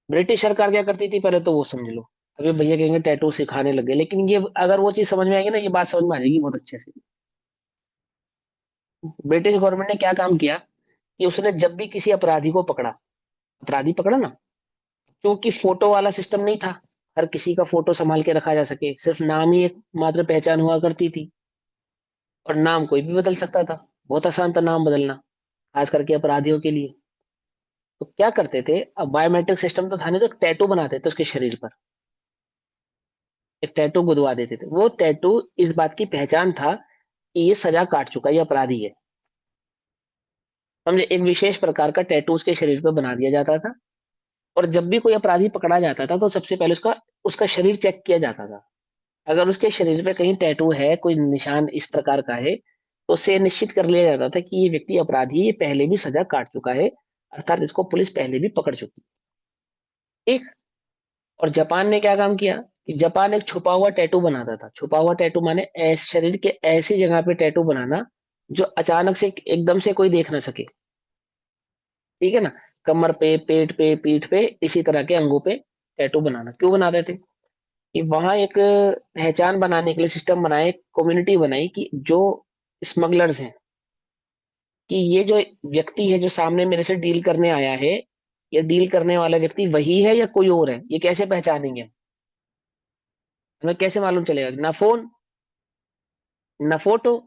ब्रिटिश सरकार क्या करती थी पहले तो वो समझ लो, अभी भैया कहेंगे टैटू सिखाने लगे, लेकिन ये अगर वो चीज समझ में आएगी ना, ये बात समझ में आ जाएगी बहुत अच्छे से। ब्रिटिश गवर्नमेंट ने क्या काम किया कि उसने जब भी किसी अपराधी को पकड़ा, अपराधी पकड़ा ना, क्योंकि फोटो वाला सिस्टम नहीं था, हर किसी का फोटो संभाल के रखा जा सके, सिर्फ नाम ही एक मात्र पहचान हुआ करती थी, और नाम कोई भी बदल सकता था। बहुत आसान था नाम बदलना, खास करके अपराधियों के लिए। तो क्या करते थे, अब बायोमेट्रिक सिस्टम तो था नहीं, तो एक टैटू बनाते थे उसके शरीर पर, एक टैटू गुदवा देते थे। वो टैटू इस बात की पहचान था कि ये सजा काट चुका है, ये अपराधी है। समझे, एक विशेष प्रकार का टैटू उसके शरीर पर बना दिया जाता था। और जब भी कोई अपराधी पकड़ा जाता था, तो सबसे पहले उसका उसका शरीर चेक किया जाता था। अगर उसके शरीर पे कहीं टैटू है, कोई निशान इस प्रकार का है, तो उसे निश्चित कर लिया जाता था कि ये व्यक्ति अपराधी है, ये पहले भी सजा काट चुका है, अर्थात इसको पुलिस पहले भी पकड़ चुकी है। एक, और जापान ने क्या काम किया कि जापान एक छुपा हुआ टैटू बनाता था। छुपा हुआ टैटू माने शरीर के ऐसी जगह पे टैटू बनाना जो अचानक से एकदम से कोई देख ना सके। ठीक है ना। कमर पे, पेट पे, पीठ पे, इसी तरह के अंगों पे टैटू बनाना क्यों बनाते थे? कि वहां एक पहचान बनाने के लिए सिस्टम बनाए, कम्युनिटी बनाई, कि जो स्मगलर्स हैं, कि ये जो व्यक्ति है जो सामने मेरे से डील करने आया है, ये डील करने वाला व्यक्ति वही है या कोई और है, ये कैसे पहचानेंगे? हमें कैसे मालूम चलेगा? ना फोन, ना फोटो,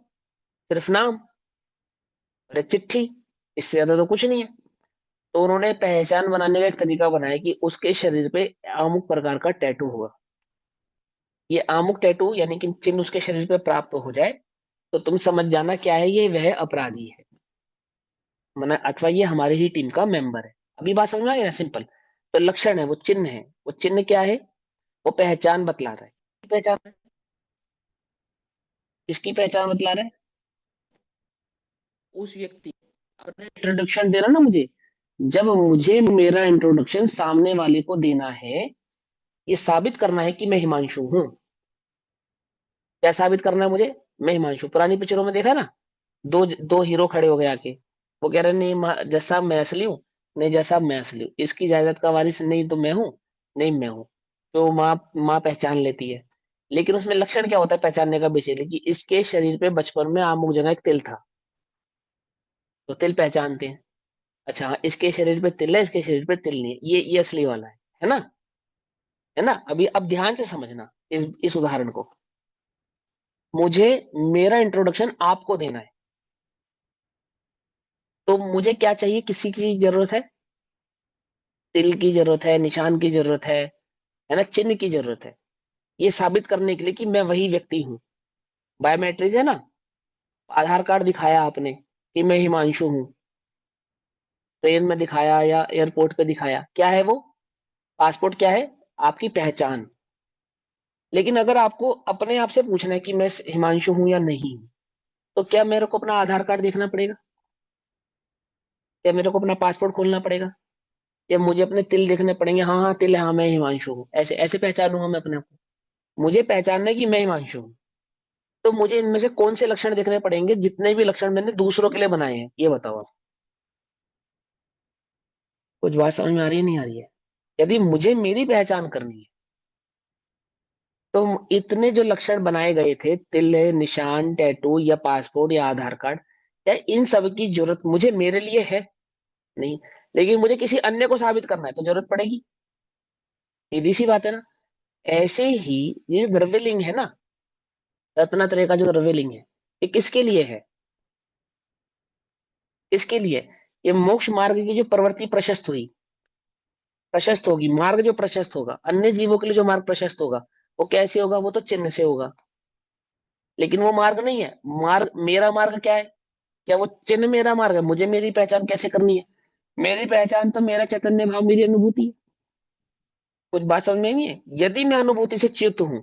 सिर्फ नाम और एक चिट्ठी, इससे ज्यादा तो कुछ नहीं है। तो उन्होंने पहचान बनाने का एक तरीका बनाया कि उसके शरीर पे अमुक प्रकार का टैटू होगा। ये अमुक टैटू यानी कि चिन्ह उसके शरीर पे प्राप्त हो जाए, तो तुम समझ जाना क्या है, ये वह अपराधी है, मना अथवा ये हमारी ही टीम का मेंबर है। अभी बात समझ में आ गई ना, सिंपल। तो लक्षण है, वो चिन्ह है, वो चिन्ह क्या है? वो पहचान बतला रहा है। पहचान है? किसकी पहचान बतला रहा है? उस व्यक्ति, अपने इंट्रोडक्शन देना ना मुझे, जब मुझे मेरा इंट्रोडक्शन सामने वाले को देना है, ये साबित करना है कि मैं हिमांशु हूं। क्या साबित करना है मुझे? मैं हिमांशु। पुरानी पिक्चरों में देखा ना, दो दो हीरो खड़े हो गए आके, वो कह रहे नहीं जैसा मैं असली हूँ, नहीं जैसा मैं असली हूँ, इसकी जायदाद का वारिस नहीं तो मैं हूँ, नहीं मैं हूँ। तो माँ माँ पहचान लेती है। लेकिन उसमें लक्षण क्या होता है पहचानने का? बेसिकली कि इसके शरीर पे बचपन में अमुक जगह एक तिल था, तो तिल पहचानते हैं। अच्छा हाँ, इसके शरीर पे तिल है, इसके शरीर पे तिल नहीं है, ये असली वाला है ना? है ना? अभी अब ध्यान से समझना इस उदाहरण को। मुझे मेरा इंट्रोडक्शन आपको देना है, तो मुझे क्या चाहिए? किसी की जरूरत है? तिल की जरूरत है, निशान की जरूरत है ना, चिन्ह की जरूरत है, ये साबित करने के लिए कि मैं वही व्यक्ति हूँ। बायोमेट्रिक है ना, आधार कार्ड दिखाया आपने कि मैं हिमांशु हूँ, ट्रेन में दिखाया या एयरपोर्ट पे दिखाया, क्या है वो? पासपोर्ट क्या है? आपकी पहचान। लेकिन अगर आपको अपने आप से पूछना है कि मैं हिमांशु हूँ या नहीं, तो क्या मेरे को अपना आधार कार्ड देखना पड़ेगा? या मेरे को अपना पासपोर्ट खोलना पड़ेगा? या मुझे अपने तिल देखने पड़ेंगे, हाँ हाँ तिल है, हाँ मैं हिमांशु हूँ, ऐसे ऐसे पहचानूंगा मैं अपने आप को? मुझे पहचानना है कि मैं हिमांशु हूँ, तो मुझे इनमें से कौन से लक्षण देखने पड़ेंगे, जितने भी लक्षण मैंने दूसरों के लिए बनाए हैं, ये बताओ आप। कुछ बात समझ में आ रही है, नहीं आ रही है? यदि मुझे मेरी पहचान करनी है, तो इतने जो लक्षण बनाए गए थे, तिल, निशान, टैटू या पासपोर्ट या आधार कार्ड, क्या इन सब की जरूरत मुझे मेरे लिए है? नहीं। लेकिन मुझे किसी अन्य को साबित करना है तो जरूरत पड़ेगी। सीधी सी बात है ना। ऐसे ही ये द्रव्यलिंग है ना, रत्नत्रय का जो रिवीलिंग है, ये किसके लिए है? किसके लिए? ये मोक्ष मार्ग की जो प्रवृत्ति प्रशस्त हुई, प्रशस्त होगी, मार्ग जो प्रशस्त होगा अन्य जीवों के लिए, जो मार्ग प्रशस्त होगा वो कैसे होगा? वो तो चिन्ह से होगा, लेकिन वो मार्ग नहीं है। मार्ग, मेरा मार्ग क्या है? क्या वो चिन्ह मेरा मार्ग है? मुझे मेरी पहचान कैसे करनी है? मेरी पहचान तो मेरा चैतन्य भाव, मेरी अनुभूति है। कुछ बात समझ में नहीं है? यदि मैं अनुभूति से च्युत हूं,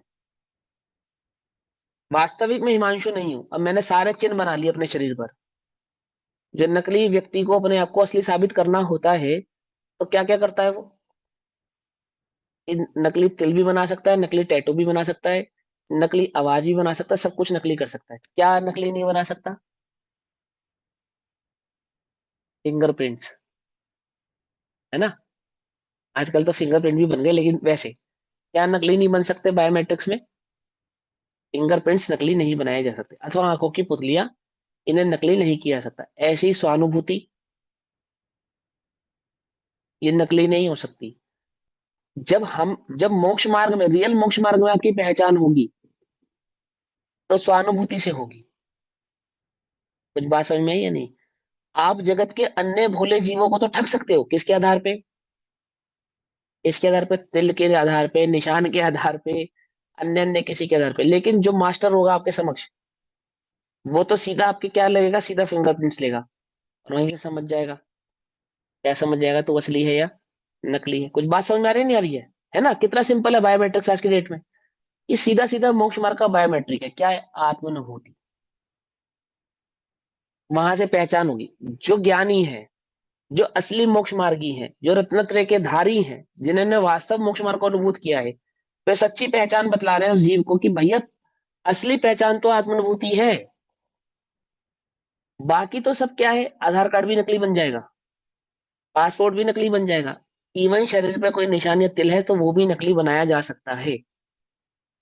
वास्तविक में हिमांशु नहीं हूं, अब मैंने सारे चिन्ह बना लिए अपने शरीर पर। जो नकली व्यक्ति को अपने आप को असली साबित करना होता है, तो क्या क्या करता है वो? नकली तिल भी बना सकता है, नकली टैटू भी बना सकता है, नकली आवाज भी बना सकता है, सब कुछ नकली कर सकता है। क्या नकली नहीं बना सकता? फिंगरप्रिंट्स, है ना? आजकल तो फिंगरप्रिंट भी बन गए, लेकिन वैसे क्या नकली नहीं बन सकते? बायोमेट्रिक्स में फिंगरप्रिंट्स नकली नहीं बनाए जा सकते, अथवा आंखों की पुतलियां, इन्हें नकली नहीं किया जा सकता। ऐसी ही स्वानुभूति, ये नकली नहीं हो सकती। जब मोक्ष मार्ग में, रियल मोक्ष मार्ग में आपकी पहचान होगी, तो स्वानुभूति से होगी। कुछ बात समझ में आई या नहीं? आप जगत के अन्य भोले जीवों को तो ठग सकते हो, किसके आधार पे? इसके आधार पे, तिल के आधार पे, निशान के आधार पे, अन्य अन्य किसी के आधार पे। लेकिन जो मास्टर होगा आपके समक्ष, वो तो सीधा आपके क्या लगेगा? सीधा फिंगरप्रिंट्स लेगा और वहीं से समझ जाएगा। क्या समझ जाएगा तो असली है या नकली है? कुछ बात समझ में आ रही है, नहीं आ रही है ना? कितना सिंपल है बायोमेट्रिक्स आज की डेट में। ये सीधा सीधा मोक्ष मार्ग का बायोमेट्रिक है। क्या है? आत्मानुभूति। वहां से पहचान होगी। जो ज्ञानी है, जो असली मोक्ष मार्गी है, जो रत्नत्रय के धारी हैं, जिन्होंने वास्तव मोक्ष मार्ग को अनुभूत किया है, वे सच्ची पहचान बतला रहे हैं उस जीव को कि भैया, असली पहचान तो आत्मानुभूति है। बाकी तो सब क्या है? आधार कार्ड भी नकली बन जाएगा, पासपोर्ट भी नकली बन जाएगा, इवन शरीर पे कोई निशान या तिल है तो वो भी नकली बनाया जा सकता है।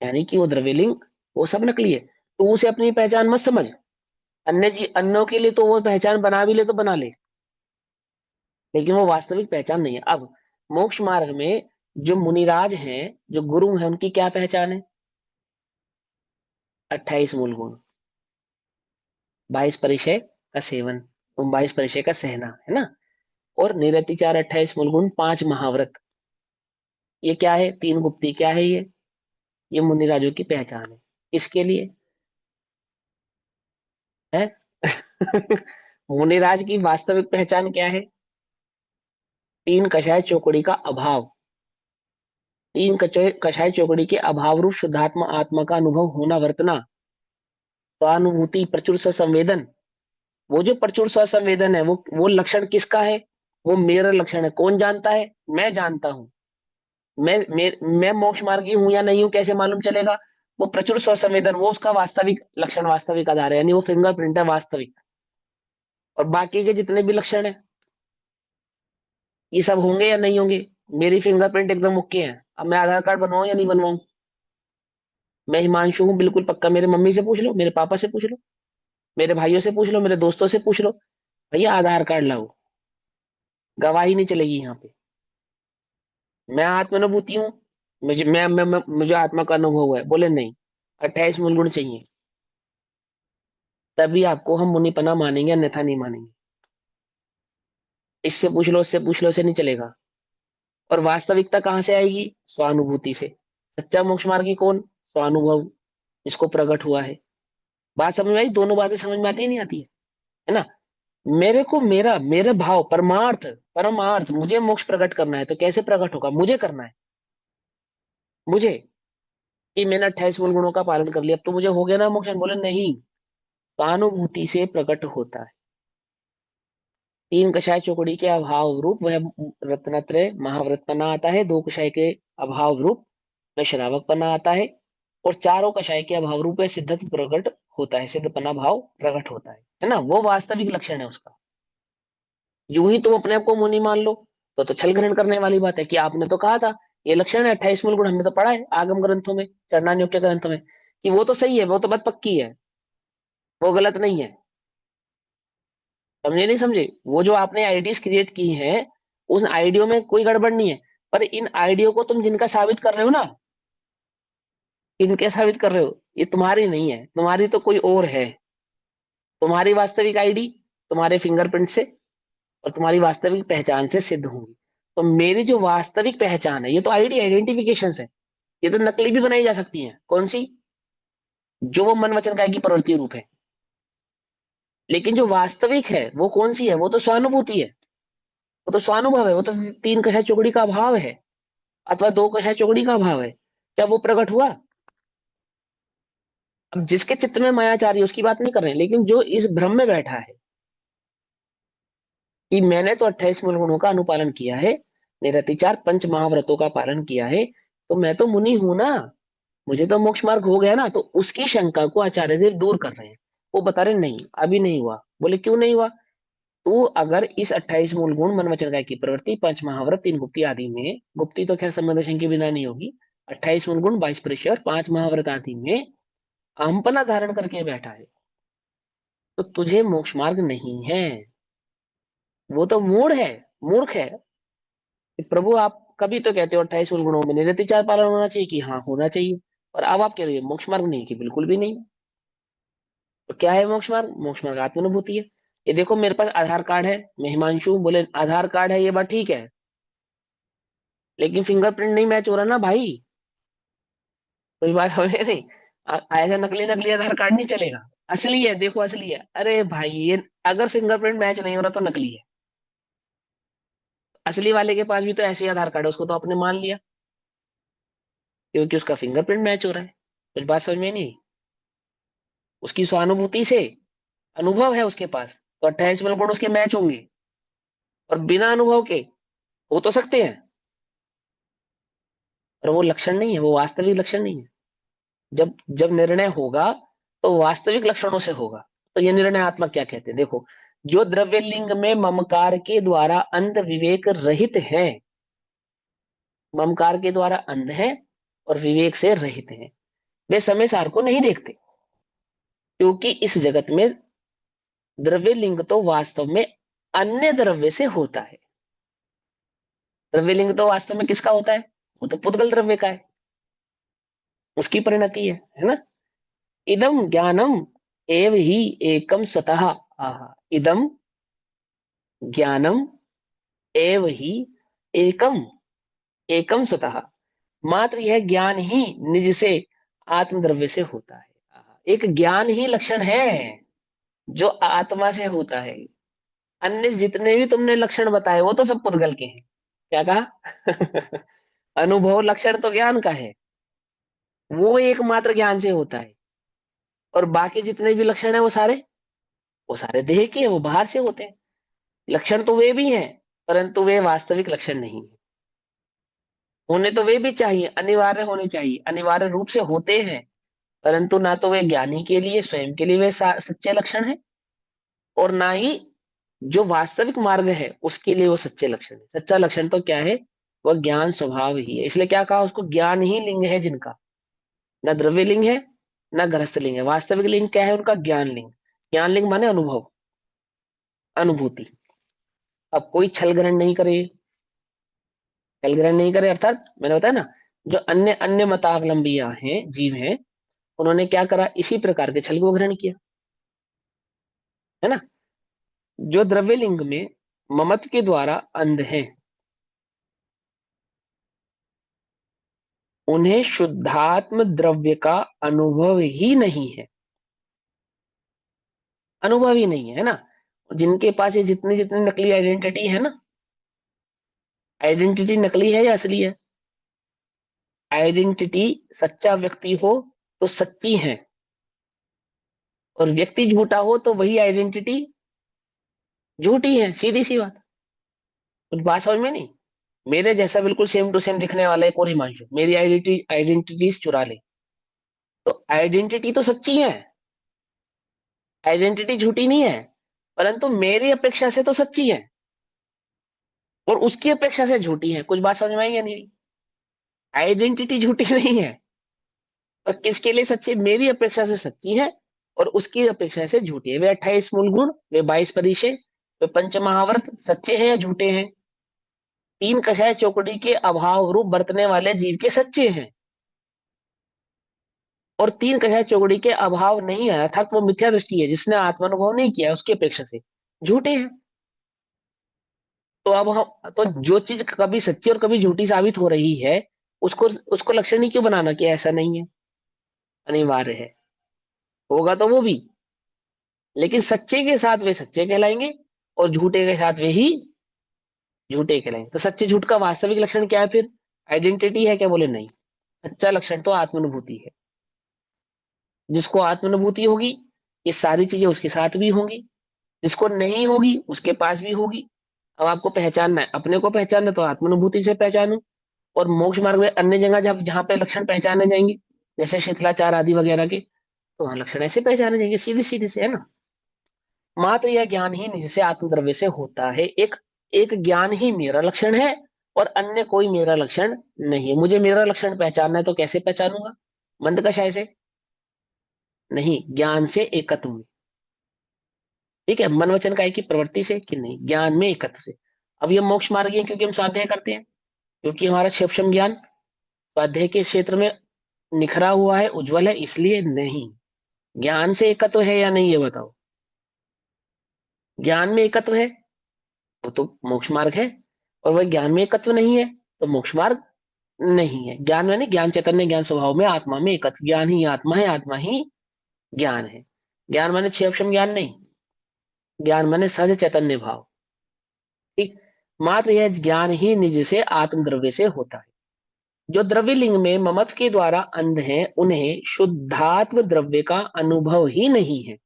यानी कि वो द्रव्यलिंग, वो सब नकली है। तो उसे अपनी पहचान मत समझ। अन्यों के लिए तो वो पहचान बना भी ले तो बना ले, लेकिन वो वास्तविक पहचान नहीं है। अब मोक्ष मार्ग में जो मुनिराज हैं, जो गुरु हैं, उनकी क्या पहचान है? 28 मूल गुण, 22 परिचय का सेवन, 22 परिचय का सहना, है ना? और निरतिचार, 28 मूल गुण, 5 महाव्रत। ये क्या है? 3 गुप्ती। क्या है ये मुनिराजों की पहचान है। किसके लिए है? मुनिराज की वास्तविक पहचान क्या है? 3 कषाय चौकड़ी का अभाव। 3 कषाय चौकड़ी के अभाव रूप शुद्धात्मा आत्मा का अनुभव होना, वर्तना, स्वानुभूति, प्रचुर संवेदन। वो जो प्रचुर संवेदन है, वो लक्षण किसका है? वो मेरा लक्षण है। कौन जानता है? मैं जानता हूं। मैं मोक्ष मार्गी हूं या नहीं हूं, कैसे मालूम चलेगा? वो प्रचुर संवेदन, वो उसका वास्तविक लक्षण, वास्तविक आधार है, यानी वो फिंगरप्रिंट है वास्तविक। और बाकी के जितने भी लक्षण है, ये सब होंगे या नहीं होंगे? मेरी फिंगरप्रिंट एकदम ओके है। अब मैं आधार कार्ड बनवाऊं या नहीं बनवाऊं? मैं हिमांशु हूँ बिल्कुल पक्का। मेरे मम्मी से पूछ लो, मेरे पापा से पूछ लो, मेरे भाइयों से पूछ लो, मेरे दोस्तों से पूछ लो, भैया आधार कार्ड लाओ। गवाही नहीं चलेगी यहाँ पे। मैं आत्मानुभूति हूँ, मुझे आत्मा का अनुभव हुआ है, बोले नहीं, 28 मूल गुण चाहिए, तभी आपको हम मुनिपना मानेंगे, अन्यथा नहीं मानेंगे। इससे पूछ लो, उससे पूछ लो, उसे नहीं चलेगा। और वास्तविकता कहाँ से आएगी? स्वानुभूति से। सच्चा मोक्ष मार्गी कौन? स्वानुभव, जिसको प्रकट हुआ है। बात समझ में आई? दोनों बातें समझ में आती है, नहीं आती है ना? मेरे को मेरे भाव, परमार्थ, परमार्थ, मुझे मोक्ष प्रकट करना है, तो कैसे प्रकट होगा? मुझे करना है। मुझे, कि मैंने 28 मूल गुणों का पालन कर लिया, अब तो मुझे हो गया ना मोक्ष? बोले नहीं, सहानुभूति से प्रकट होता है। 3 कषाय चौकड़ी के अभाव रूप वह रत्नत्रय महाव्रत पना आता है। 2 कषाय के अभाव रूप वह श्रावक पना आता है। और चारों कषाय के अभाव रूप वह सिद्धत्व प्रकट होता है, सिद्धपना भाव प्रकट होता है ना? वो वास्तविक लक्षण है उसका। यूं ही तुम अपने आप को मुनि मान लो, तो छल ग्रहण करने वाली बात है कि आपने तो कहा था ये लक्षण है 28 मूल गुण, हमने तो पढ़ा है आगम ग्रंथों में, चरणान्यों के ग्रंथों में, कि वो तो सही है, वो तो बात पक्की है, वो गलत नहीं है। समझे नहीं समझे? वो जो आपने आईडीज क्रिएट की हैं, उस आईडियो में कोई गड़बड़ नहीं है। पर इन आईडियो को तुम जिनका साबित कर रहे हो ना, किनके साबित कर रहे हो? ये तुम्हारी नहीं है, तुम्हारी तो कोई और है। तुम्हारी वास्तविक आईडी तुम्हारे फिंगरप्रिंट से और तुम्हारी वास्तविक पहचान से सिद्ध होंगी। तो मेरी जो वास्तविक पहचान है, ये तो आईडी आइडेंटिफिकेशन है। ये तो नकली भी बनाई जा सकती है। कौन सी? जो वो मन वचन काया की प्रवृत्ति रूप है। लेकिन जो वास्तविक है वो कौन सी है? वो तो स्वानुभूति है, वो तो स्वानुभव है, वो तो तीन कषाय चौकड़ी का अभाव है, अथवा दो कषाय चौकड़ी का अभाव है। क्या वो प्रकट हुआ? अब जिसके चित्त में मायाचारी है उसकी बात नहीं कर रहे हैं, लेकिन जो इस भ्रम में बैठा है कि मैंने तो 28 मूल गुणों का अनुपालन किया है, निरतिचार पंच महाव्रतों का पालन किया है, तो मैं तो मुनि हूं ना, मुझे तो मोक्ष मार्ग हो गया ना। तो उसकी शंका को आचार्य देव दूर कर रहे हैं। वो बता रहे नहीं, अभी नहीं हुआ। बोले क्यों नहीं हुआ? तो अगर इस 28 मूल गुण मन वचन काया की प्रवृत्ति, पंच महाव्रत, तीन गुप्ती आदि में, गुप्ती तो खैर संबंध के बिना नहीं होगी, 28 मूल गुण, 22 परिचय, पांच महाव्रत आदि में अहंपना धारण करके बैठा है, तो तुझे मोक्ष मार्ग नहीं है। वो तो मूढ़ है, मूर्ख है कि प्रभु आप कभी तो कहते हो 28 मूल गुणों में निरतिचार पालन होना चाहिए, कि हाँ होना चाहिए, और अब आप कह रहे हो मोक्ष मार्ग नहीं, कि बिल्कुल भी नहीं। तो क्या है मोक्ष मार्ग? मोक्ष मार्ग आत्मानुभूति है। ये देखो मेरे पास आधार कार्ड है, मैं हिमांशु, बोले आधार कार्ड है, ये बात ठीक है, लेकिन फिंगरप्रिंट नहीं मैच हो रहा ना भाई। कोई बात हमें नहीं। ऐसा नकली नकली आधार कार्ड नहीं चलेगा। असली है, देखो असली है। अरे भाई ये अगर फिंगरप्रिंट मैच नहीं हो रहा तो नकली है। असली वाले के पास भी तो ऐसे ही आधार कार्ड है, उसको तो आपने मान लिया क्योंकि उसका फिंगरप्रिंट मैच हो रहा है। कुछ बात समझ में नहीं? उसकी सहानुभूति से अनुभव है उसके पास, तो 28 गुण उसके मैच होंगे। और बिना अनुभव के हो तो सकते हैं, पर वो लक्षण नहीं है, वो वास्तविक लक्षण नहीं है। जब जब निर्णय होगा तो वास्तविक लक्षणों से होगा। तो ये निर्णय आत्मा क्या कहते हैं देखो, जो द्रव्य लिंग में ममकार के द्वारा अंध विवेक रहित है, ममकार के द्वारा अंध है और विवेक से रहित है, वे समय सार को नहीं देखते। क्योंकि इस जगत में द्रव्य लिंग तो वास्तव में अन्य द्रव्य से होता है। द्रव्य लिंग तो वास्तव में किसका होता है? वो तो पुद्गल द्रव्य का है, उसकी परिणति है ना। इदम ज्ञानम एव ही एकम स्वतः। आहा, इदम ज्ञानम एव ही एकम, एकम स्वतः, मात्र यह ज्ञान ही निज से आत्मद्रव्य से होता है। एक ज्ञान ही लक्षण है जो आत्मा से होता है। अन्य जितने भी तुमने लक्षण बताए वो तो सब पुद्गल के हैं। क्या कहा? अनुभव लक्षण तो ज्ञान का है, वो एकमात्र ज्ञान से होता है। और बाकी जितने भी लक्षण है वो सारे देह के हैं, वो बाहर से होते हैं। लक्षण तो वे भी हैं, परंतु वे वास्तविक लक्षण नहीं है। होने तो वे भी चाहिए, अनिवार्य होने चाहिए, अनिवार्य रूप से होते हैं, परंतु ना तो वे ज्ञानी के लिए स्वयं के लिए वे सच्चे लक्षण है, और ना ही जो वास्तविक मार्ग है उसके लिए वो सच्चे लक्षण है। सच्चा लक्षण तो क्या है? वह ज्ञान स्वभाव ही है। इसलिए क्या कहा उसको? ज्ञान ही लिंग है जिनका, न द्रव्य लिंग है न गृहस्थ लिंग है। वास्तविक लिंग क्या है उनका? ज्ञान लिंग। ज्ञान लिंग माने अनुभव, अनुभूति। अब कोई छल ग्रहण नहीं करे, छल ग्रहण नहीं करे अर्थात मैंने बताया ना, जो अन्य अन्य मतावलंबियां हैं, जीव हैं, उन्होंने क्या करा? इसी प्रकार के छल को ग्रहण किया, है ना। जो द्रव्य लिंग में ममत्व के द्वारा अंध है, उन्हें शुद्धात्म द्रव्य का अनुभव ही नहीं है, अनुभव ही नहीं है ना। जिनके पास ये जितनी जितनी नकली आइडेंटिटी है ना, आइडेंटिटी नकली है या असली है? आइडेंटिटी सच्चा व्यक्ति हो तो सच्ची है, और व्यक्ति झूठा हो तो वही आइडेंटिटी झूठी है, सीधी सी बात। कुछ बात समझ में नहीं? मेरे जैसा बिल्कुल सेम टू सेम दिखने वाला एक और हिमांशु मेरी आइडेंटिटीज चुरा ले, तो आइडेंटिटी तो सच्ची है, आइडेंटिटी झूठी नहीं है, परंतु मेरी अपेक्षा से तो सच्ची है और उसकी अपेक्षा से झूठी है। कुछ बात समझ में आई या नहीं? आइडेंटिटी झूठी नहीं है, पर किसके लिए सच्ची? मेरी अपेक्षा से सच्ची है और उसकी अपेक्षा से झूठी है। वे 28 मूल गुण, वे 22 परिचय, वे पंच महाव्रत सच्चे हैं या झूठे हैं? तीन कषाय चौकड़ी के अभाव रूप बरतने वाले जीव के सच्चे हैं। और तीन कषाय चौकड़ी के अभाव नहीं है, अर्थात वो मिथ्या दृष्टि है, जिसने आत्मानुभव नहीं किया उसकी अपेक्षा से झूठे हैं। तो अब हम तो जो चीज कभी सच्ची और कभी झूठी साबित हो रही है, उसको उसको लक्षण ही क्यों बनाना कि ऐसा नहीं है, अनिवार्य है, होगा तो वो भी, लेकिन सच्चे के साथ वे सच्चे कहलाएंगे और झूठे के साथ वे ही झूठे कहलाएंगे। तो सच्चे झूठ का वास्तविक लक्षण क्या है फिर? आइडेंटिटी है क्या? बोले नहीं। सच्चा लक्षण तो आत्मानुभूति है। जिसको आत्मानुभूति होगी, ये सारी चीजें उसके साथ भी होंगी। जिसको नहीं होगी उसके पास भी होगी। अब आपको पहचानना है, अपने को पहचानना है, तो आत्मानुभूति से पहचानो। और मोक्ष मार्ग में अन्य जगह जब जहां पे लक्षण पहचाने जाएंगे, जैसे शिथिलाचार आदि वगैरह के, तो वहां लक्षण ऐसे पहचाने जाएंगे, सीधे सीधे से, है ना। मात्र यह ज्ञान ही निज से आत्मद्रव्य से होता है। एक एक ज्ञान ही मेरा लक्षण है और अन्य कोई मेरा लक्षण नहीं है। मुझे मेरा लक्षण पहचानना है तो कैसे पहचानूंगा? मंद कषाय से नहीं, ज्ञान से एकत्व में। ठीक है, मन वचन काय की प्रवृत्ति से कि नहीं, ज्ञान में एकत्व से। अब ये मोक्ष मार्ग है क्योंकि हम स्वाध्याय करते हैं, क्योंकि हमारा सूक्ष्म ज्ञान स्वाध्याय के क्षेत्र में निखरा हुआ है, उज्जवल है, इसलिए नहीं। ज्ञान से एकत्व है या नहीं, ये बताओ। ज्ञान में एकत्व है तो मोक्ष मार्ग है, और वह ज्ञान में एकत्व नहीं है तो मोक्ष मार्ग नहीं है। ज्ञान माने ज्ञान चैतन्य ज्ञान स्वभाव में आत्मा में एकत्व, ज्ञान ही आत्मा है, आत्मा ही ज्ञान है। ज्ञान माने क्षेपशम ज्ञान नहीं, ज्ञान माने सहज चैतन्य भाव। ठीक, मात्र यह ज्ञान ही निज से आत्म द्रव्य से होता है। जो द्रव्य लिंग में ममत्व के द्वारा अंध हैं, उन्हें शुद्धात्म द्रव्य का अनुभव ही नहीं है,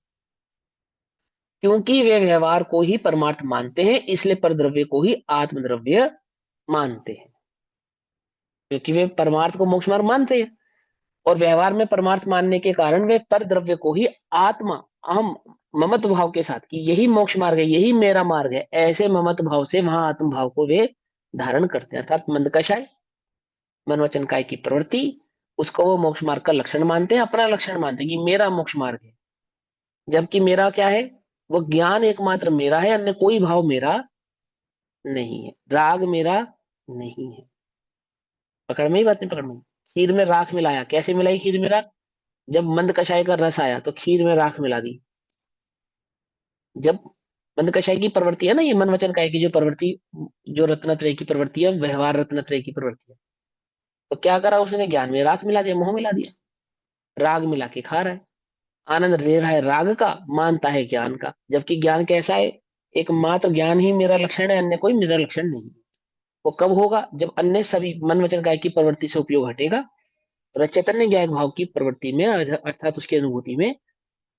क्योंकि वे व्यवहार को ही परमार्थ मानते हैं, इसलिए पर द्रव्य को ही आत्म द्रव्य मानते हैं। क्योंकि वे परमार्थ को मोक्ष मार्ग मानते हैं और व्यवहार में परमार्थ मानने के कारण वे पर द्रव्य को ही आत्मा, अहम, ममत्व भाव के साथ कि यही मोक्ष मार्ग है, यही मेरा मार्ग है, ऐसे ममत्व भाव से वहां आत्म भाव को वे धारण करते हैं। अर्थात मंदकषाय मन वचन काय की प्रवृत्ति, उसको वो मोक्ष मार्ग का लक्षण मानते हैं, अपना लक्षण मानते हैं कि मेरा मोक्ष मार्ग है। जबकि मेरा क्या है? वो ज्ञान एकमात्र मेरा है, अन्य कोई भाव मेरा नहीं है, राग मेरा नहीं है। पकड़ में ही बात नहीं? पकड़ में। खीर में राख मिलाया, कैसे मिलाई खीर में राख? जब मंद कषाय का रस आया तो खीर में राख मिला दी। जब मंद कषाय की प्रवृत्ति है ना, ये मन वचन काय की जो प्रवृत्ति, जो रत्नत्रय की प्रवृत्ति है, व्यवहार रत्नत्रय की प्रवृत्ति है, तो क्या करा उसने? ज्ञान में राख मिला दिया, मोह मिला दिया, राग मिला के खा रहा है, आनंद ले रहा है राग का, मानता है ज्ञान का। जबकि ज्ञान कैसा है? एकमात्र ज्ञान ही मेरा लक्षण है, अन्य कोई मेरा लक्षण नहीं। वो कब होगा? जब अन्य सभी मन वचन काय की प्रवृत्ति से उपयोग हटेगा और चैतन्य ज्ञान भाव की प्रवृत्ति में, अर्थात उसकी अनुभूति में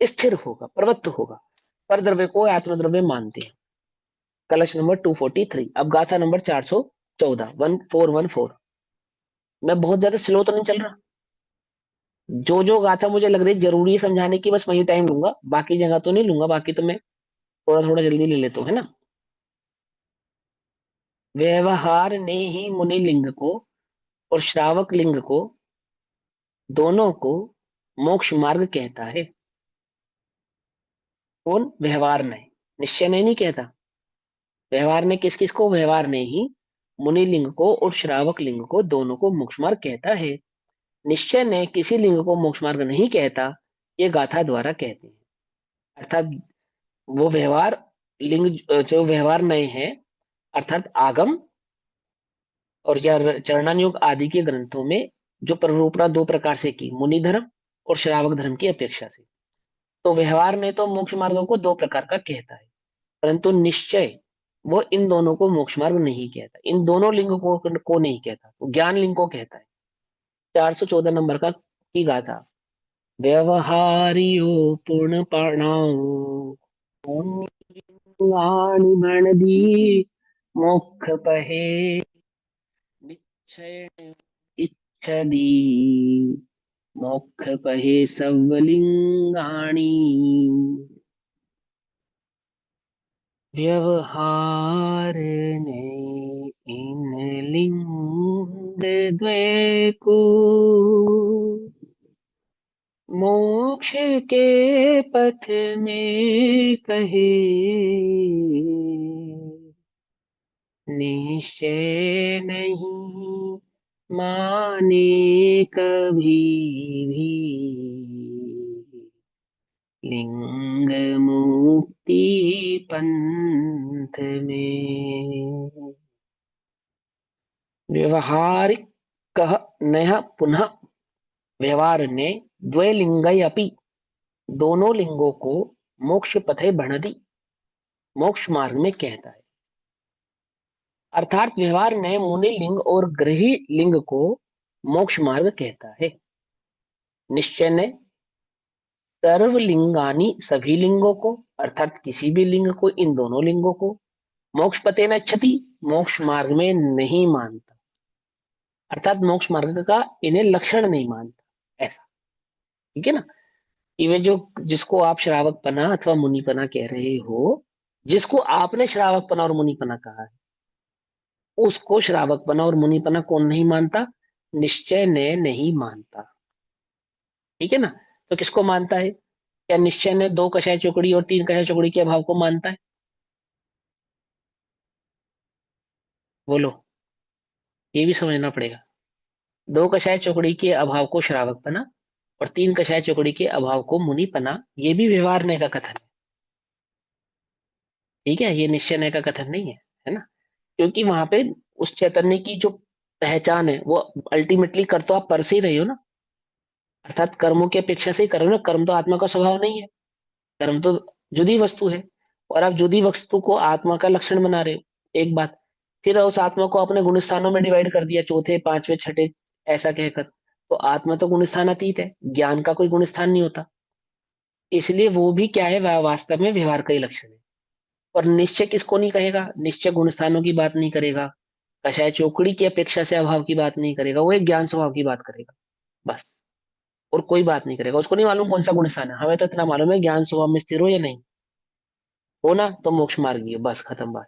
स्थिर होगा, प्रवृत्त होगा। पर द्रव्य को आत्मद्रव्य मानते हैं। कलश नंबर 243। अब गाथा नंबर 414, 1414। मैं बहुत ज्यादा स्लो तो नहीं चल रहा? जो जो गाथा मुझे लग रही है जरूरी है समझाने की, बस वही टाइम लूंगा, बाकी जगह तो नहीं लूंगा, बाकी तो मैं थोड़ा थोड़ा जल्दी ले लेता हूँ, है ना। व्यवहार ने ही मुनि लिंग को और श्रावक लिंग को, दोनों को मोक्ष मार्ग कहता है। कौन? व्यवहार ने, निश्चय ने नहीं कहता। व्यवहार ने किस किस को? व्यवहार ने ही मुनि लिंग को और श्रावक लिंग को, दोनों को मोक्ष मार्ग कहता है। निश्चय ने किसी लिंग को मोक्ष मार्ग नहीं कहता, ये गाथा द्वारा कहते हैं। अर्थात वो व्यवहार लिंग, जो व्यवहार नए हैं, अर्थात आगम और या चरणानुयोग आदि के ग्रंथों में जो प्ररूपणा दो प्रकार से की, मुनि धर्म और श्रावक धर्म की अपेक्षा से, तो व्यवहार ने तो मोक्ष मार्गों को दो प्रकार का कहता है, परंतु निश्चय वो इन दोनों को मोक्ष मार्ग नहीं कहता, इन दोनों लिंग को नहीं कहता, वो ज्ञान लिंग को कहता है। 414 नंबर का की गाथा। व्यवहारियो पूर्ण पाणाओ पुण्यानि भणदी मोक्ष पहे निश्चय इच्छदी मोक्ष पहे सवलिंगाणी। व्यवहार ने इन लिंग द्वय को मोक्ष के पथ में कहे, निश्चय नहीं माने कभी भी। लिंग मुक्ति पंथ में व्यवहारिक कह नह पुनः व्यवहार ने द्वे लिंगय अपि दोनों लिंगों को मोक्ष पथे बढ़ती मोक्ष मार्ग में कहता है। अर्थात व्यवहार ने मुनि लिंग और गृही लिंग को मोक्ष मार्ग कहता है। निश्चय ने सर्वलिंगानी सभी लिंगों को अर्थात किसी भी लिंग को इन दोनों लिंगों को मोक्ष पते न क्षति मोक्ष मार्ग में नहीं मानता अर्थात मोक्ष मार्ग का इन्हें लक्षण नहीं मानता ऐसा। ठीक है ना। इवे जो जिसको आप श्रावकपना अथवा मुनिपना कह रहे हो जिसको आपने श्रावकपना और मुनिपना कहा है उसको श्रावकपना और मुनिपना कौन नहीं मानता। निश्चय ने नहीं मानता। ठीक है ना। तो किसको मानता है। क्या निश्चय ने दो कषाय चौकड़ी और तीन कषाय चौकड़ी के अभाव को मानता है। बोलो। ये भी समझना पड़ेगा। दो कषाय चौकड़ी के अभाव को श्रावकपना और तीन कषाय चौकड़ी के अभाव को मुनिपना ये भी व्यवहार का कथन है। ठीक है ये निश्चय का कथन नहीं है ना। क्योंकि वहां पे उस चैतन्य की जो पहचान है वो अल्टीमेटली कर तो आप पर से ही रहे हो ना। अर्थात कर्मों की अपेक्षा से ही कर रहे हो ना। कर्म तो आत्मा का स्वभाव नहीं है। कर्म तो जुदी वस्तु है। और आप जुदी वस्तु को आत्मा का लक्षण बना रहे हो। एक बात। फिर उस आत्मा को अपने गुण स्थानों में डिवाइड कर दिया चौथे पांचवे छठे ऐसा कहकर तो आत्मा तो गुण स्थान अतीत है ज्ञान का कोई गुण स्थान नहीं होता। इसलिए वो भी क्या है वास्तव में व्यवहार का ही लक्षण है। और निश्चय किसको नहीं कहेगा। निश्चय गुण स्थानों की बात नहीं करेगा। कषाय चौकड़ी की अपेक्षा से अभाव की बात नहीं करेगा वो एक ज्ञान स्वभाव की बात करेगा बस। और कोई बात नहीं करेगा। उसको नहीं मालूम कौन सा गुण स्थान है। हमें तो इतना मालूम है ज्ञान स्वभाव में स्थिर हो या नहीं हो ना तो मोक्ष मार्गी है बस खत्म बात।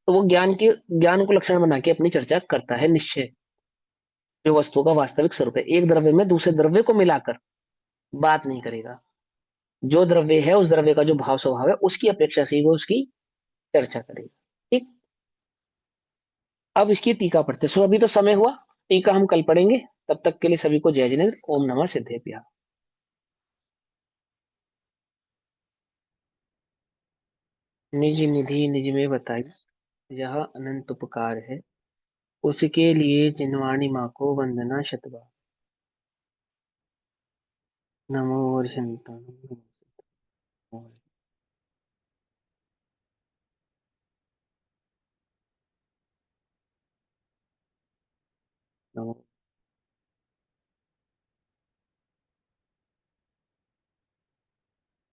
तो वो ज्ञान को लक्षण बना के अपनी चर्चा करता है निश्चय जो वस्तु का वास्तविक स्वरूप है। एक द्रव्य में दूसरे द्रव्य को मिलाकर बात नहीं करेगा। जो द्रव्य है उस द्रव्य का जो भाव स्वभाव है उसकी अपेक्षा से ही वो उसकी चर्चा करेगा। ठीक। अब इसकी टीका पढ़ते सो अभी तो समय हुआ। टीका हम कल पढ़ेंगे। तब तक के लिए सभी को जय जिनेन्द्र। ओम नमः सिद्धेभ्यः। निज निधि निज में बताई यह अनंत उपकार है उसके लिए जिनवाणी माँ को वंदना शतबार। नमो वर्षंतान नमो